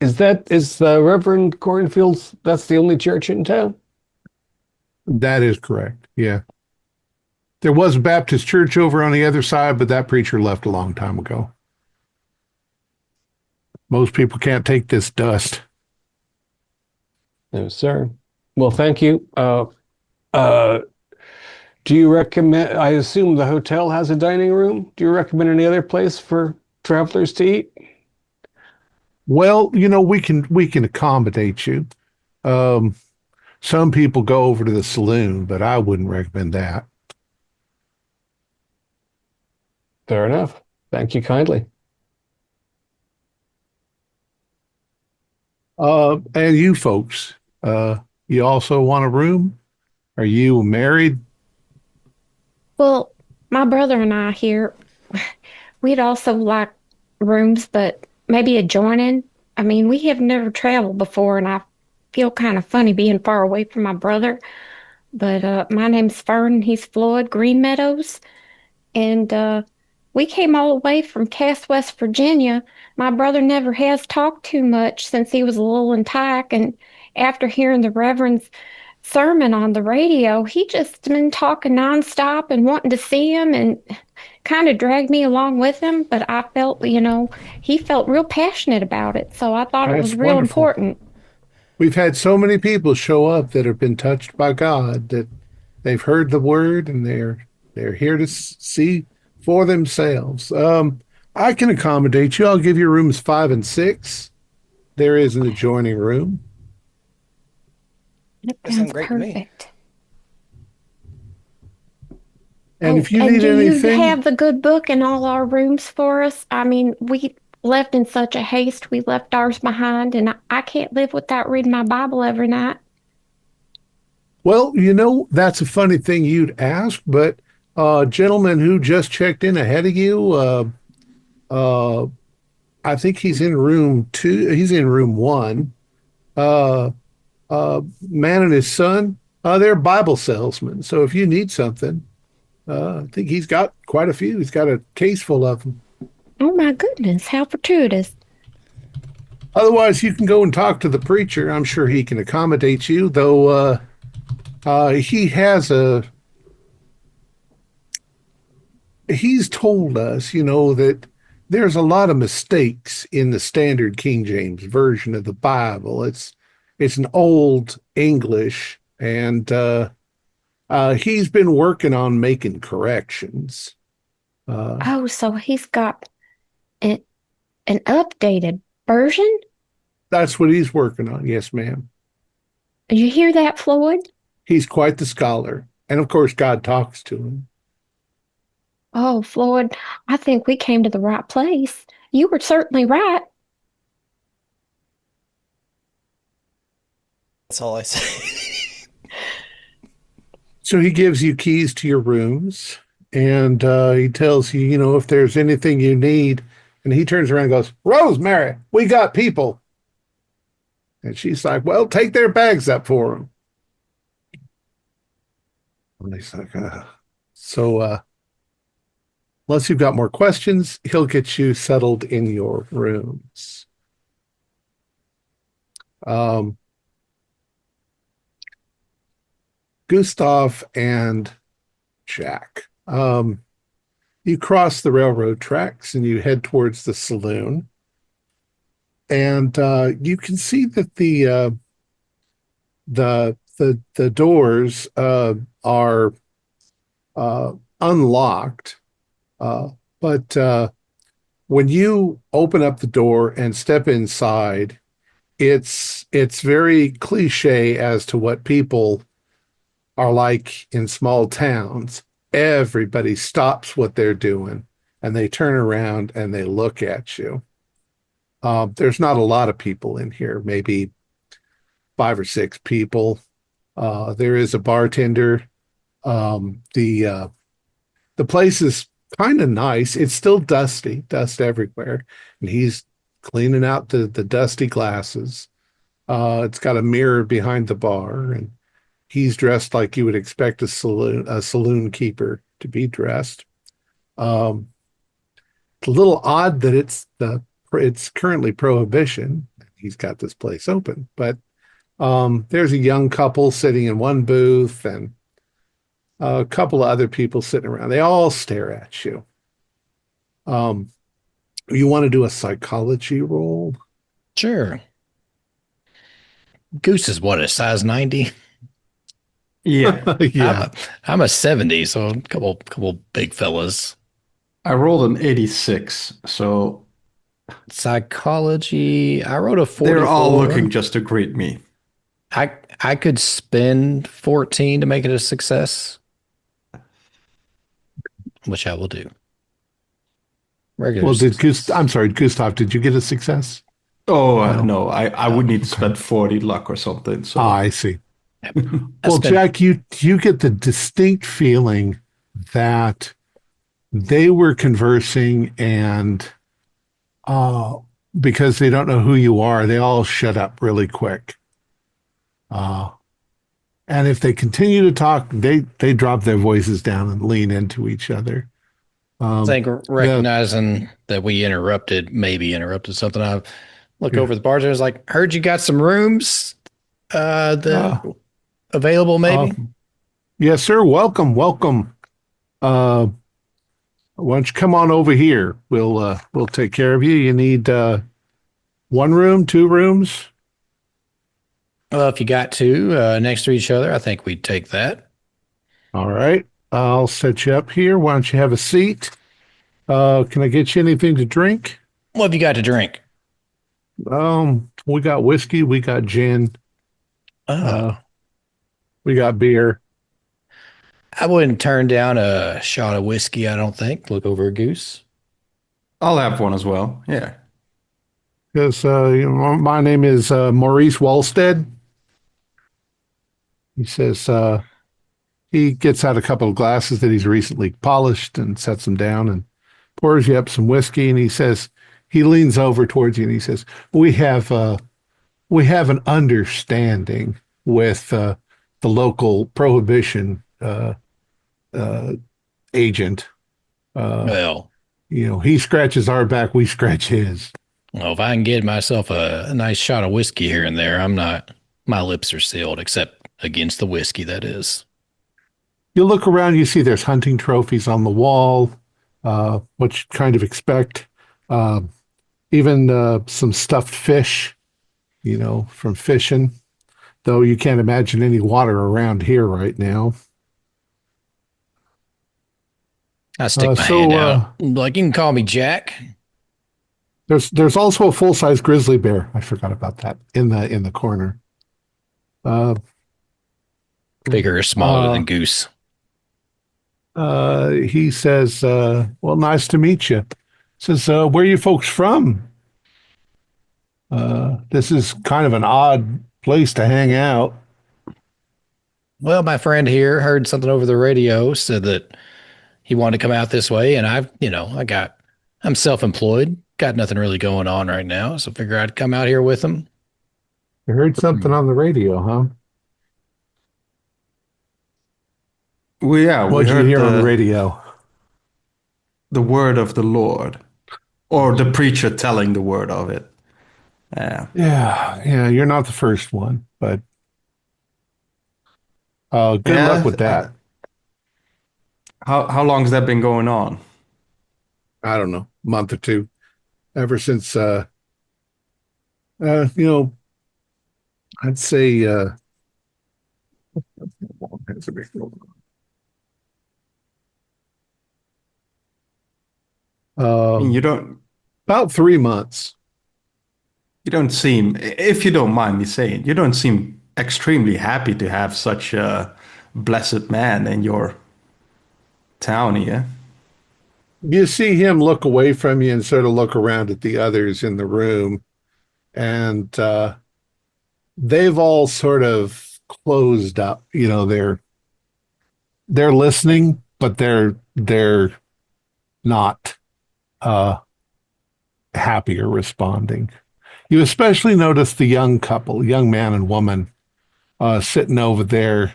Is the Reverend Cornfield's, that's the only church in town? That is correct. Yeah. There was a Baptist church over on the other side, but that preacher left a long time ago. Most people can't take this dust. No, sir. Well, thank you. Do you recommend, I assume the hotel has a dining room. Do you recommend any other place for travelers to eat? Well, we can accommodate you. Some people go over to the saloon, but I wouldn't recommend that. Fair enough. Thank you kindly. And you folks, you also want a room? Are you married? Well, my brother and I here, we'd also like rooms, but maybe adjoining. I mean, we have never traveled before, and I feel kind of funny being far away from my brother. But my name's Fern, and he's Floyd Green Meadows. And we came all the way from Cass, West Virginia. My brother never has talked too much since he was a little in Tyke, and after hearing the Reverend's sermon on the radio, he just been talking nonstop and wanting to see him and kind of dragged me along with him. But I felt, he felt real passionate about it. So I thought it was real important. We've had so many people show up that have been touched by God, that they've heard the word and they're here to see for themselves. I can accommodate you. I'll give you rooms 5 and 6. There is an adjoining room. That sounds great perfect. To me. And if you need anything, do you have the good book in all our rooms for us? I mean, we left in such a haste. We left ours behind, and I can't live without reading my Bible every night. Well, that's a funny thing you'd ask, but gentleman who just checked in ahead of you, I think he's in room 2. He's in room 1. Man and his son, they're Bible salesmen. So if you need something, I think he's got quite a few. He's got a case full of them. Oh my goodness, how fortuitous. Otherwise, you can go and talk to the preacher. I'm sure he can accommodate you, though he's told us, that there's a lot of mistakes in the standard King James version of the Bible. It's an old English, and he's been working on making corrections. So he's got an updated version? That's what he's working on. Yes, ma'am. Did you hear that, Floyd? He's quite the scholar. And of course, God talks to him. Oh, Floyd, I think we came to the right place. You were certainly right. That's all I say. So he gives you keys to your rooms, and he tells you, if there's anything you need. And he turns around and goes, Rosemary, we got people. And she's like, well, take their bags up for them. And he's like, so unless you've got more questions, he'll get you settled in your rooms. Gustav and Jack. You cross the railroad tracks and you head towards the saloon. And you can see that the doors are unlocked. But when you open up the door and step inside, it's very cliche as to what people are like in small towns. Everybody stops what they're doing and they turn around and they look at you. There's not a lot of people in here, maybe 5 or 6 people. There is a bartender. The place is kind of nice. It's still dusty, dust everywhere. And he's cleaning out the dusty glasses. It's got a mirror behind the bar, and he's dressed like you would expect a saloon keeper to be dressed. It's a little odd that it's currently prohibition. He's got this place open, but there's a young couple sitting in one booth and a couple of other people sitting around. They all stare at you. You want to do a psychology roll? Sure. Goose is what, a size 90? Yeah. Yeah. I'm a 70, so a couple big fellas. I rolled an 86, so Psychology, I wrote a 44. they're all looking just to greet me. I could spend 14 to make it a success, which I will do. Regular Well, success. I'm sorry, Gustav, did you get a success? Oh, no, I would need to spend 40 luck or something. So I see. Yep. Well, Jack, you get the distinct feeling that they were conversing, and because they don't know who you are, they all shut up really quick. And if they continue to talk, they drop their voices down and lean into each other. I think recognizing that we maybe interrupted something, I look over the bartender. I was like, heard you got some rooms available, maybe? Yes, sir. Welcome. Why don't you come on over here? We'll take care of you. You need 1 room, 2 rooms? Well, if you got 2 next to each other, I think we'd take that. All right. I'll set you up here. Why don't you have a seat? Can I get you anything to drink? What have you got to drink? We got whiskey, we got gin, we got beer. I wouldn't turn down a shot of whiskey, I don't think. Look over at Goose. I'll have one as well. Yeah. Because my name is Maurice Walstead. He says he gets out a couple of glasses that he's recently polished and sets them down and pours you up some whiskey. And he leans over towards you and he says, we have an understanding with the local prohibition agent. Well, he scratches our back, we scratch his. Well, if I can get myself a nice shot of whiskey here and there, my lips are sealed, except against the whiskey, that is. You look around, you see there's hunting trophies on the wall, what you kind of expect. Even some stuffed fish, from fishing, though you can't imagine any water around here right now. I stick my hand out. Like, you can call me Jack. There's also a full-size grizzly bear. I forgot about that in the corner. Bigger or smaller than Goose? He says, well, nice to meet you. Says, where are you folks from? This is kind of an odd place to hang out. Well, my friend here heard something over the radio, said that he wanted to come out this way, and I'm self-employed, got nothing really going on right now, so figure I'd come out here with him. You heard something on the radio, huh? Well, yeah, we What'd you heard hear on the radio? the word of the Lord, or the preacher telling the word of it. Yeah. Yeah, you're not the first one, but good Yeah, luck with that. How long has that been going on? I don't know, month or two, ever since you know, I'd say how long has it been going I mean, on? About 3 months. you don't seem, if you don't mind me saying, you don't seem extremely happy to have such a blessed man in your town here. You see him look away from you and sort of look around at the others in the room, and they've all sort of closed up. You know, they're listening, but they're not happy or responding. You especially notice the young couple, young man and woman, sitting over there,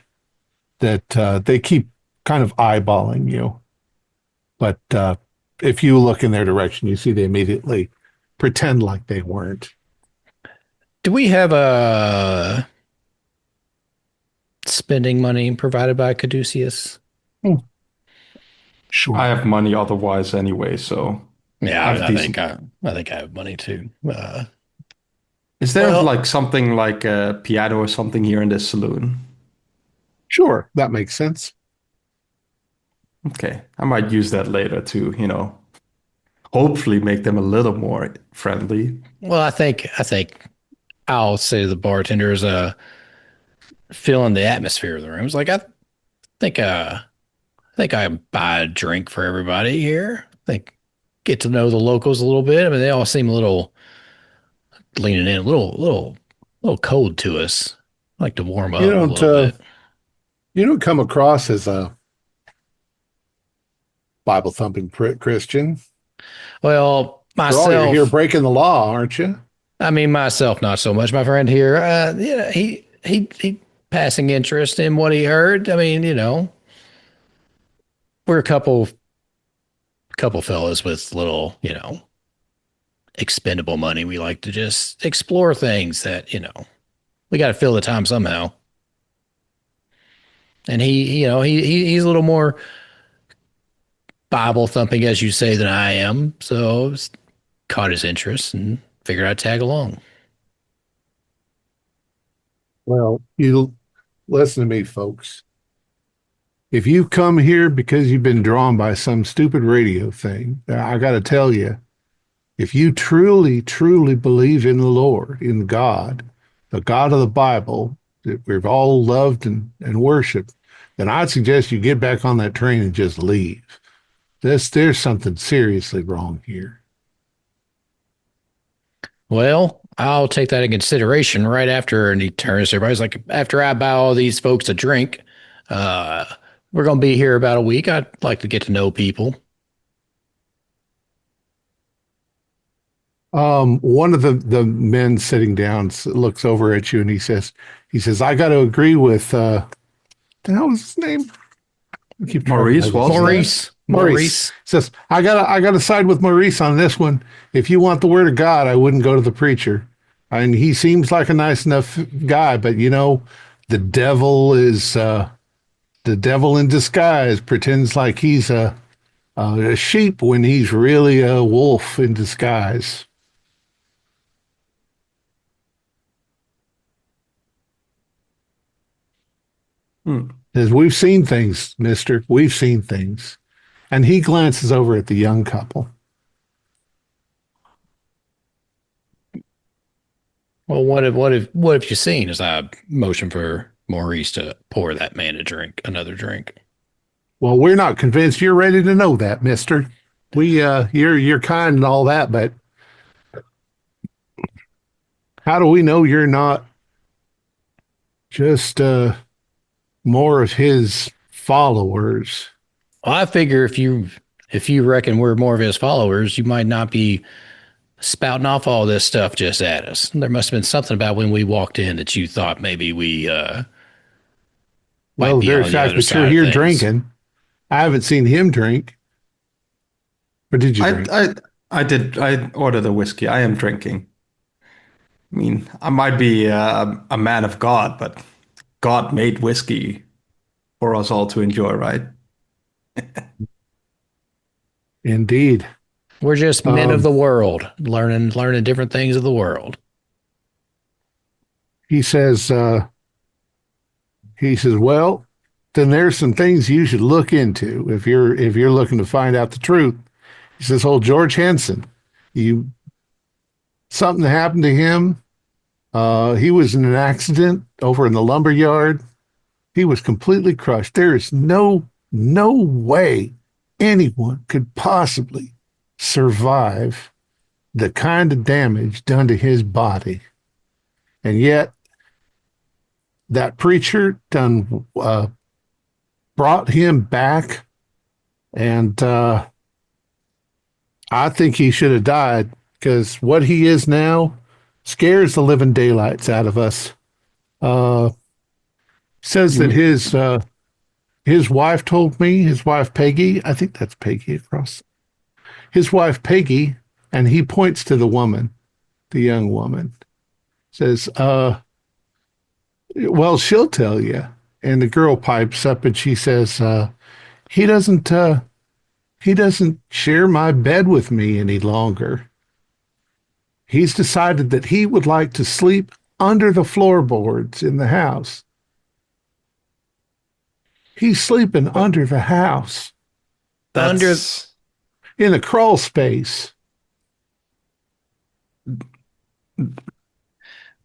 that they keep kind of eyeballing you. But if you look in their direction, you see they immediately pretend like they weren't. Do we have a spending money provided by Caduceus? Sure. I have money otherwise anyway, so Yeah, I think I have money too. is there like something like a piano or something here in this saloon? Sure, that makes sense. Okay, I might use that later to, hopefully make them a little more friendly. Well, I think I'll say to the bartenders, feeling the atmosphere of the room. It's like think I buy a drink for everybody here. Get to know the locals a little bit. I mean, they all seem a little leaning in, a little cold to us. I like to warm up a little bit. You don't come across as a Bible thumping Christian. Well, myself, you're here breaking the law, aren't you? I mean, myself, not so much. My friend here, he passing interest in what he heard. I mean, we're a couple fellas with little, expendable money. We like to just explore things that, we got to fill the time somehow. And he's a little more Bible thumping, as you say, than I am. So caught his interest and figured I'd tag along. Well, you listen to me, folks. If you come here because you've been drawn by some stupid radio thing, I got to tell you, if you truly, truly believe in the Lord, in God, the God of the Bible that we've all loved and worshiped, then I'd suggest you get back on that train and just leave. There's something seriously wrong here. Well, I'll take that in consideration right after, and he turns to everybody's like, after I buy all these folks a drink, we're going to be here about a week. I'd like to get to know people. One of the men sitting down looks over at you and he says, I got to agree with, the hell was his name? Maurice says, I gotta side with Maurice on this one. If you want the word of God, I wouldn't go to the preacher. And he seems like a nice enough guy, but the devil is the devil in disguise, pretends like he's a sheep when he's really a wolf in disguise. As we've seen things, mister. We've seen things. And he glances over at the young couple. Well, what have you seen? As I motion for Maurice to pour that man another drink. Well, we're not convinced you're ready to know that, mister. You're kind and all that, but how do we know you're not just more of his followers? Well, I figure if you reckon we're more of his followers, you might not be spouting off all this stuff just at us. There must have been something about when we walked in that you thought maybe we Well, might the be very on the fact other that you're side of here things. drinking, I haven't seen him drink. Or did you drink? I did. I ordered a whiskey. I am drinking. I mean, I might be a man of God, but God made whiskey for us all to enjoy, right? Indeed. We're just men of the world, learning different things of the world. He says, well, then there's some things you should look into if you're looking to find out the truth. He says, old George Henson, something happened to him. He was in an accident over in the lumber yard. He was completely crushed. There is no way anyone could possibly survive the kind of damage done to his body. And yet that preacher done brought him back, and I think he should have died, because what he is now scares the living daylights out of us. Says that his wife told me, his wife Peggy, I think that's Peggy across, his wife Peggy, and he points to the woman, the young woman, says, well, she'll tell you. And the girl pipes up and she says, he doesn't share my bed with me any longer. He's decided that he would like to sleep under the floorboards in the house. He's sleeping under the house. In a crawl space.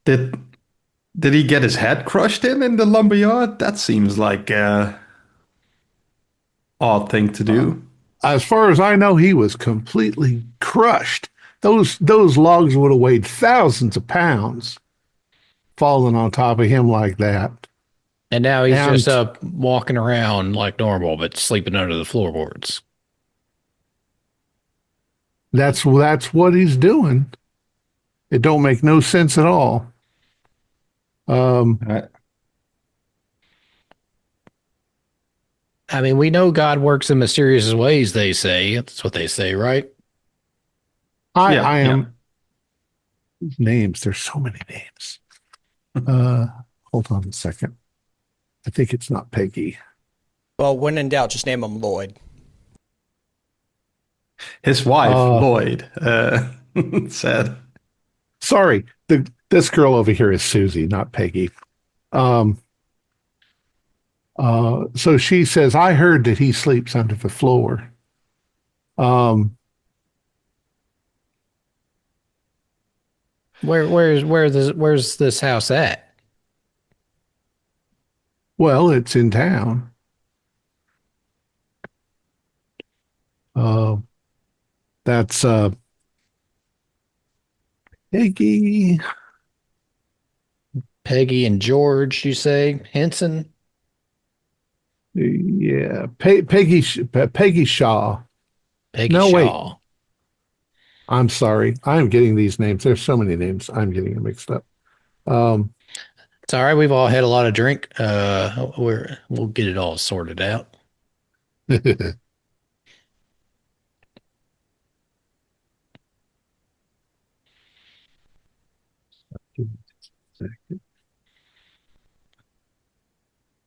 Did he get his head crushed in the lumberyard? That seems like a odd thing to do. As far as I know, he was completely crushed. Those logs would have weighed thousands of pounds falling on top of him like that. And now he's just up walking around like normal, but sleeping under the floorboards. That's what he's doing. It don't make no sense at all. I mean, we know God works in mysterious ways, they say. That's what they say, right? I am. Names. There's so many names. Hold on a second. I think it's not Peggy. Well, when in doubt, just name him Lloyd. His wife, Lloyd, said. Sorry, this girl over here is Susie, not Peggy. So she says, I heard that he sleeps under the floor. Where's this house at? Well, it's in town. That's Peggy. Peggy and George, you say? Henson? Yeah, Peggy Shaw. Peggy No, Shaw. wait. I'm sorry. I'm getting these names. There's so many names. I'm getting them mixed up. It's all right. We've all had a lot of drink. We'll get it all sorted out.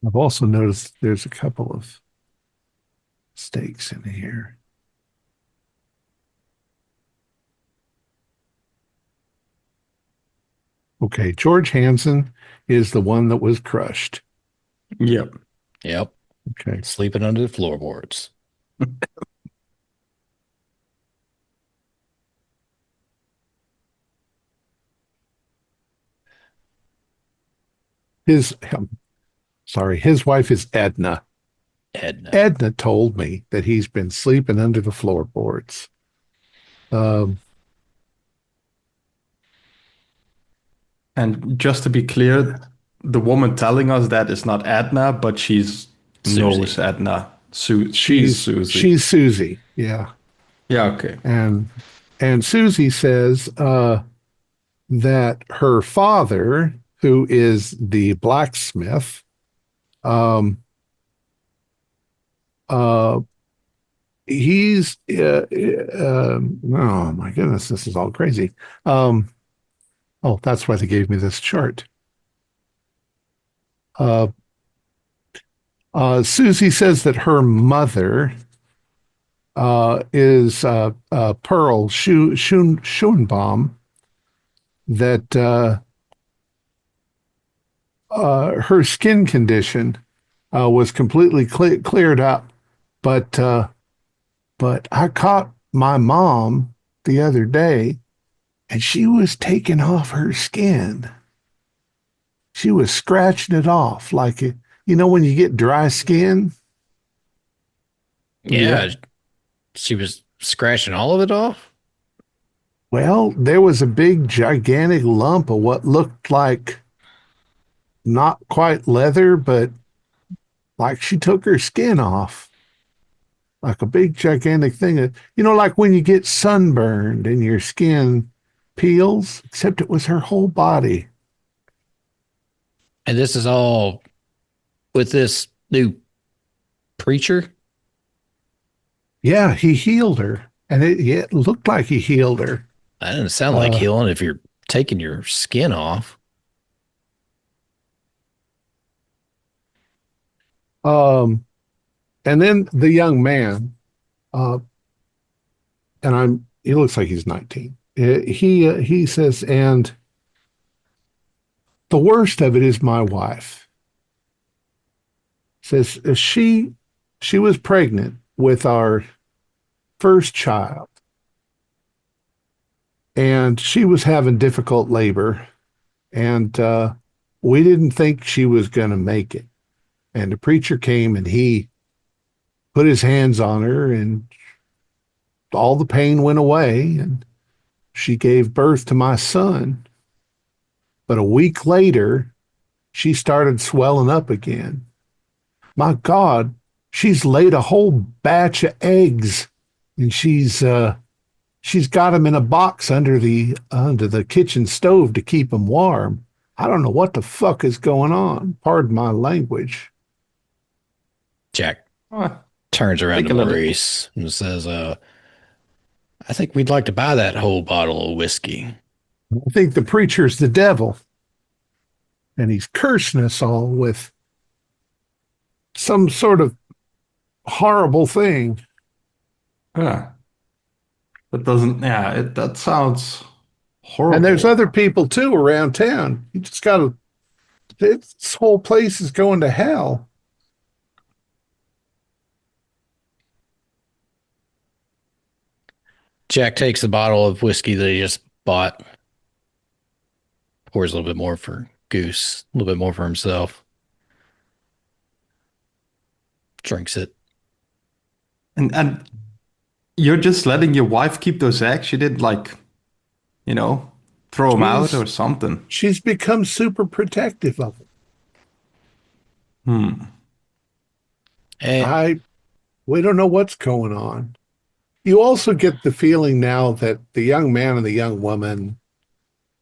I've also noticed there's a couple of stakes in here. Okay, George Hansen is the one that was crushed. Yep. Okay. Sleeping under the floorboards. His wife is Edna. Edna told me that he's been sleeping under the floorboards. And just to be clear, the woman telling us that is not Edna, but she's knows Edna. She's Susie. She's Susie. Yeah. Yeah, okay. And Susie says that her father, who is the blacksmith, uh, he's oh my goodness, this is all crazy. Oh, that's why they gave me this chart. Susie says that her mother is Pearl Schoenbaum, that her skin condition was completely cleared up, but I caught my mom the other day, and she was taking off her skin. She was scratching it off like when you get dry skin. Yeah. She was scratching all of it off? Well, there was a big, gigantic lump of what looked like not quite leather, but like she took her skin off. Like a big, gigantic thing. Like when you get sunburned and your skin peels, except it was her whole body. And this is all with this new preacher? Yeah, he healed her. And it looked like he healed her. That doesn't sound like healing if you're taking your skin off. And then the young man, he looks like he's 19. He says, and the worst of it is my wife. Says she was pregnant with our first child, and she was having difficult labor, and we didn't think she was going to make it. And the preacher came and he put his hands on her, and all the pain went away, and she gave birth to my son. But a week later, she started swelling up again. My God, she's laid a whole batch of eggs, and she's got them in a box under the kitchen stove to keep them warm. I don't know what the fuck is going on. Pardon my language. Jack turns around to Maurice and says, I think we'd like to buy that whole bottle of whiskey. I think the preacher's the devil, and he's cursing us all with some sort of horrible thing. Yeah. That sounds horrible. And there's other people too around town. You just gotta, this whole place is going to hell. Jack takes the bottle of whiskey that he just bought, pours a little bit more for Goose, a little bit more for himself, drinks it. And you're just letting your wife keep those eggs? She didn't throw them out or something? She's become super protective of them. We don't know what's going on. You also get the feeling now that the young man and the young woman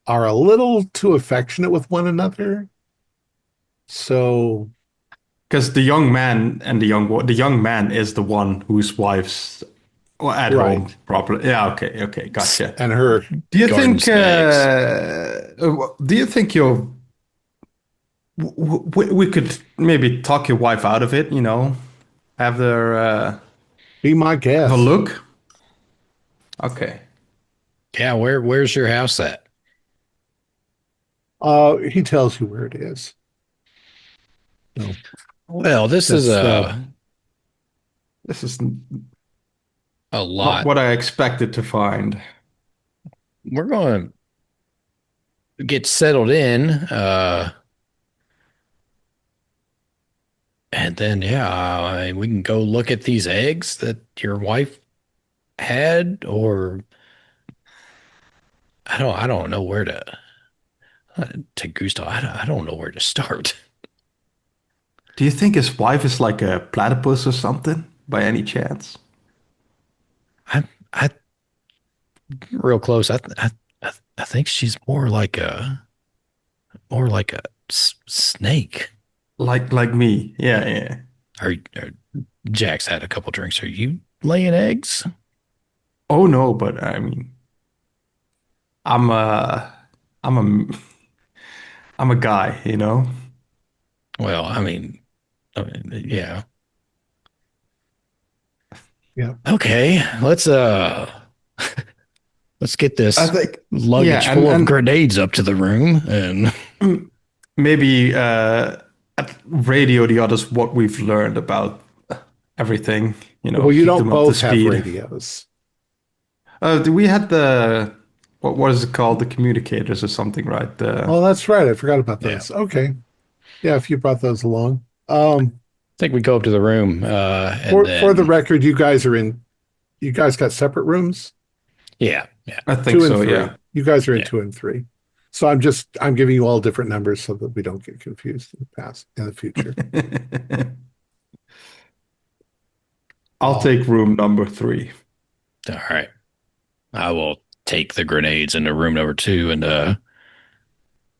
are a little too affectionate with one another. So, because the young man and the young man is the one whose wife's at home properly. Yeah, okay, gotcha. And her. Do you think? Do you think we could maybe talk your wife out of it? Have her be my guest. Have a look. Okay. Yeah, where's your house at? He tells you where it is. No. Well, this is a lot. Not what I expected to find. We're going to get settled in, and then we can go look at these eggs that your wife had, or I don't know where to Gustav. I don't know where to start. Do you think his wife is like a platypus or something by any chance? I real close. I think she's more like a snake. Like me. Yeah, yeah. Or Jack's had a couple drinks. Are you laying eggs? Oh no, but I mean, I'm a, I'm a, I'm a guy, you know. Well, yeah. Yeah. Okay, let's get I this think, luggage yeah, full of and grenades up to the room and maybe radio the others what we've learned about everything. You know, Well, you keep don't them up to both have speed. radios. We had the what is it called? The communicators or something, right? Oh, that's right. I forgot about Yeah. those. Okay. Yeah, if you brought those along. I think we go up to the room. For the record, you guys got separate rooms? yeah. I think 2 and so. 3. Yeah. You guys are in Yeah. 2 and 3. So I'm giving you all different numbers so that we don't get confused in the future. I'll take room number 3. All right. I will take the grenades into room number 2 and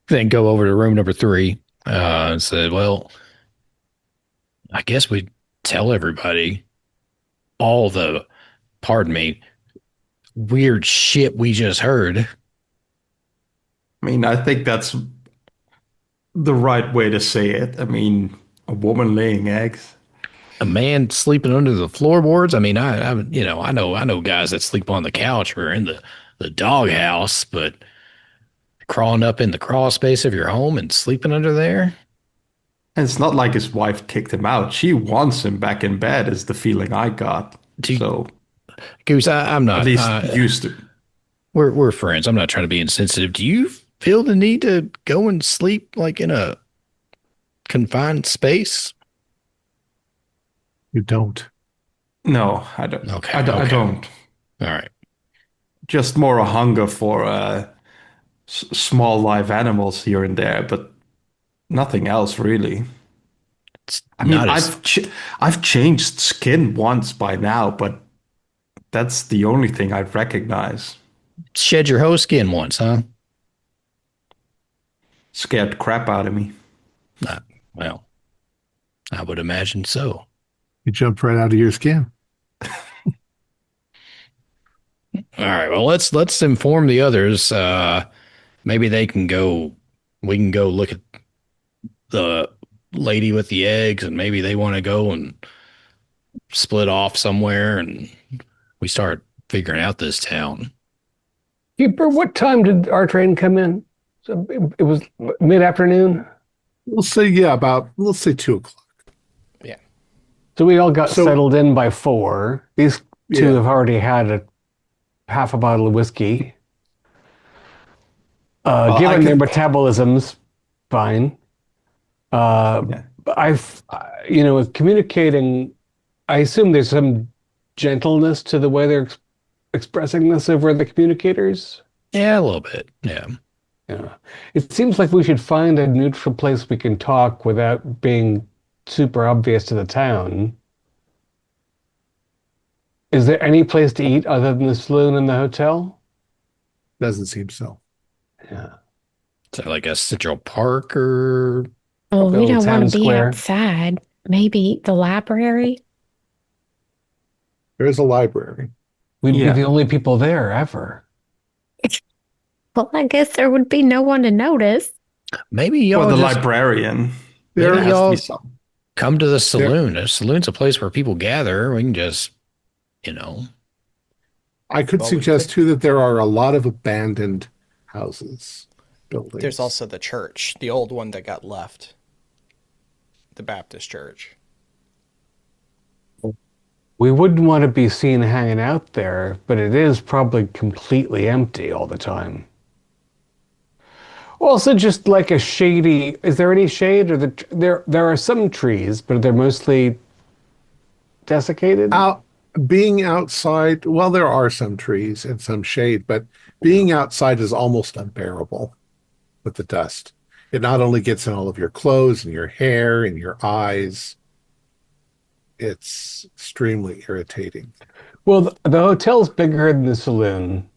then go over to room number 3 and said, well, I guess we tell everybody all the, pardon me, weird shit we just heard. I mean, I think that's the right way to say it. I mean, a woman laying eggs. A man sleeping under the floorboards. I mean, I know guys that sleep on the couch or in the doghouse, but crawling up in the crawl space of your home and sleeping under there. And it's not like his wife kicked him out. She wants him back in bed, is the feeling I got. So, Goose, I'm not at least used to. We're friends. I'm not trying to be insensitive. Do you feel the need to go and sleep like in a confined space? You don't. No, I don't. Okay. I don't. All right. Just more a hunger for small live animals here and there, but nothing else really. It's I mean, not as I've changed skin once by now, but that's the only thing I recognize. shed your whole skin once, huh? Scared the crap out of me. Well, I would imagine so. You jumped right out of your skin. All right. Well, let's inform the others. Maybe they can go. We can go look at the lady with the eggs, and maybe they want to go and split off somewhere, and we start figuring out this town. Keeper, what time did our train come in? So it was mid-afternoon. Let's say 2 o'clock. Yeah. So we all got So- settled in by 4. These two Yeah. have already had half a bottle of whiskey. Given their metabolisms, fine. Yeah. With communicating, I assume there's some gentleness to the way they're expressing this over the communicators. Yeah, a little bit. Yeah. Yeah. It seems like we should find a neutral place we can talk without being super obvious to the town. Is there any place to eat other than the saloon and the hotel? Doesn't seem so. Yeah. So like a Central Park or Oh, we Little don't town want to be square. outside. Maybe the library? There is a library. We'd Yeah. be the only people there ever. Well, I guess there would be no one to notice. maybe y'all Or the just librarian. There Maybe has to y'all be some. come to the saloon. A saloon's a place where people gather. We can just, I could Well, we suggest could- too that there are a lot of abandoned houses, buildings. There's also the church, the old one that got left. The Baptist church. We wouldn't want to be seen hanging out there, but it is probably completely empty all the time. Also, just like a shady. Is there any shade, or there are some trees, but they're mostly desiccated? Being outside, well, there are some trees and some shade, but being outside is almost unbearable with the dust. It not only gets in all of your clothes and your hair and your eyes, it's extremely irritating. Well, the hotel's bigger than the saloon,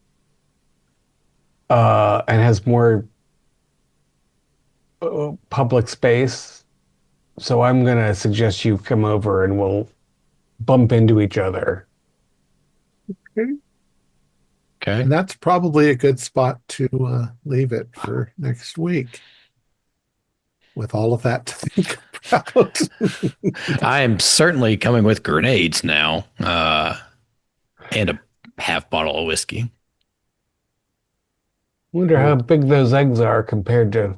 and has more public space. So I'm going to suggest you come over and we'll bump into each other. Okay. And that's probably a good spot to leave it for next week. With all of that to think about. I am certainly coming with grenades now, and a half bottle of whiskey. Wonder how big those eggs are compared to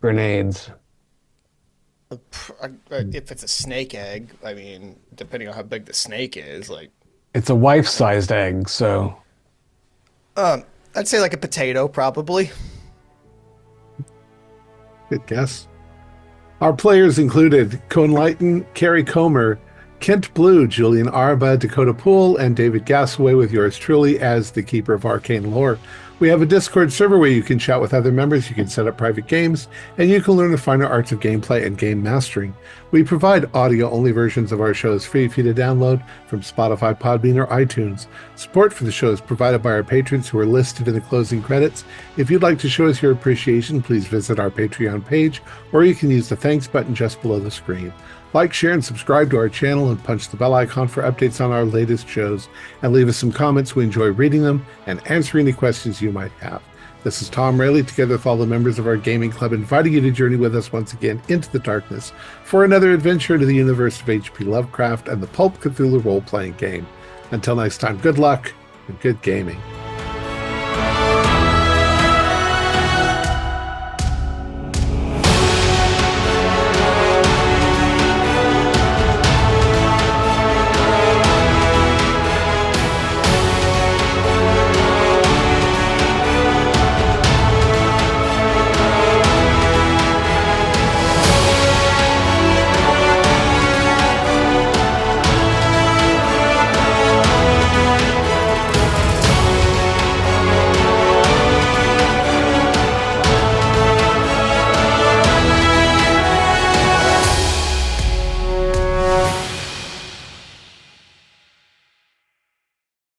grenades. If it's a snake egg, I mean, depending on how big the snake is, like it's a wife-sized egg, so I'd say like a potato, probably. Good guess. Our players included Cone Lighton, Carrie Comer, Kent Blue, Julian Arba, Dakota Poole, and David Gasaway, with yours truly as the Keeper of Arcane Lore. We have a Discord server where you can chat with other members, you can set up private games, and you can learn the finer arts of gameplay and game mastering. We provide audio-only versions of our shows free for you to download from Spotify, Podbean, or iTunes. Support for the show is provided by our patrons who are listed in the closing credits. If you'd like to show us your appreciation, please visit our Patreon page, or you can use the thanks button just below the screen. Like, share, and subscribe to our channel, and punch the bell icon for updates on our latest shows. And leave us some comments. We enjoy reading them and answering any questions you might have. This is Thom Raley, together with all the members of our gaming club, inviting you to journey with us once again into the darkness for another adventure into the universe of H.P. Lovecraft and the Pulp Cthulhu role-playing game. Until next time, good luck and good gaming.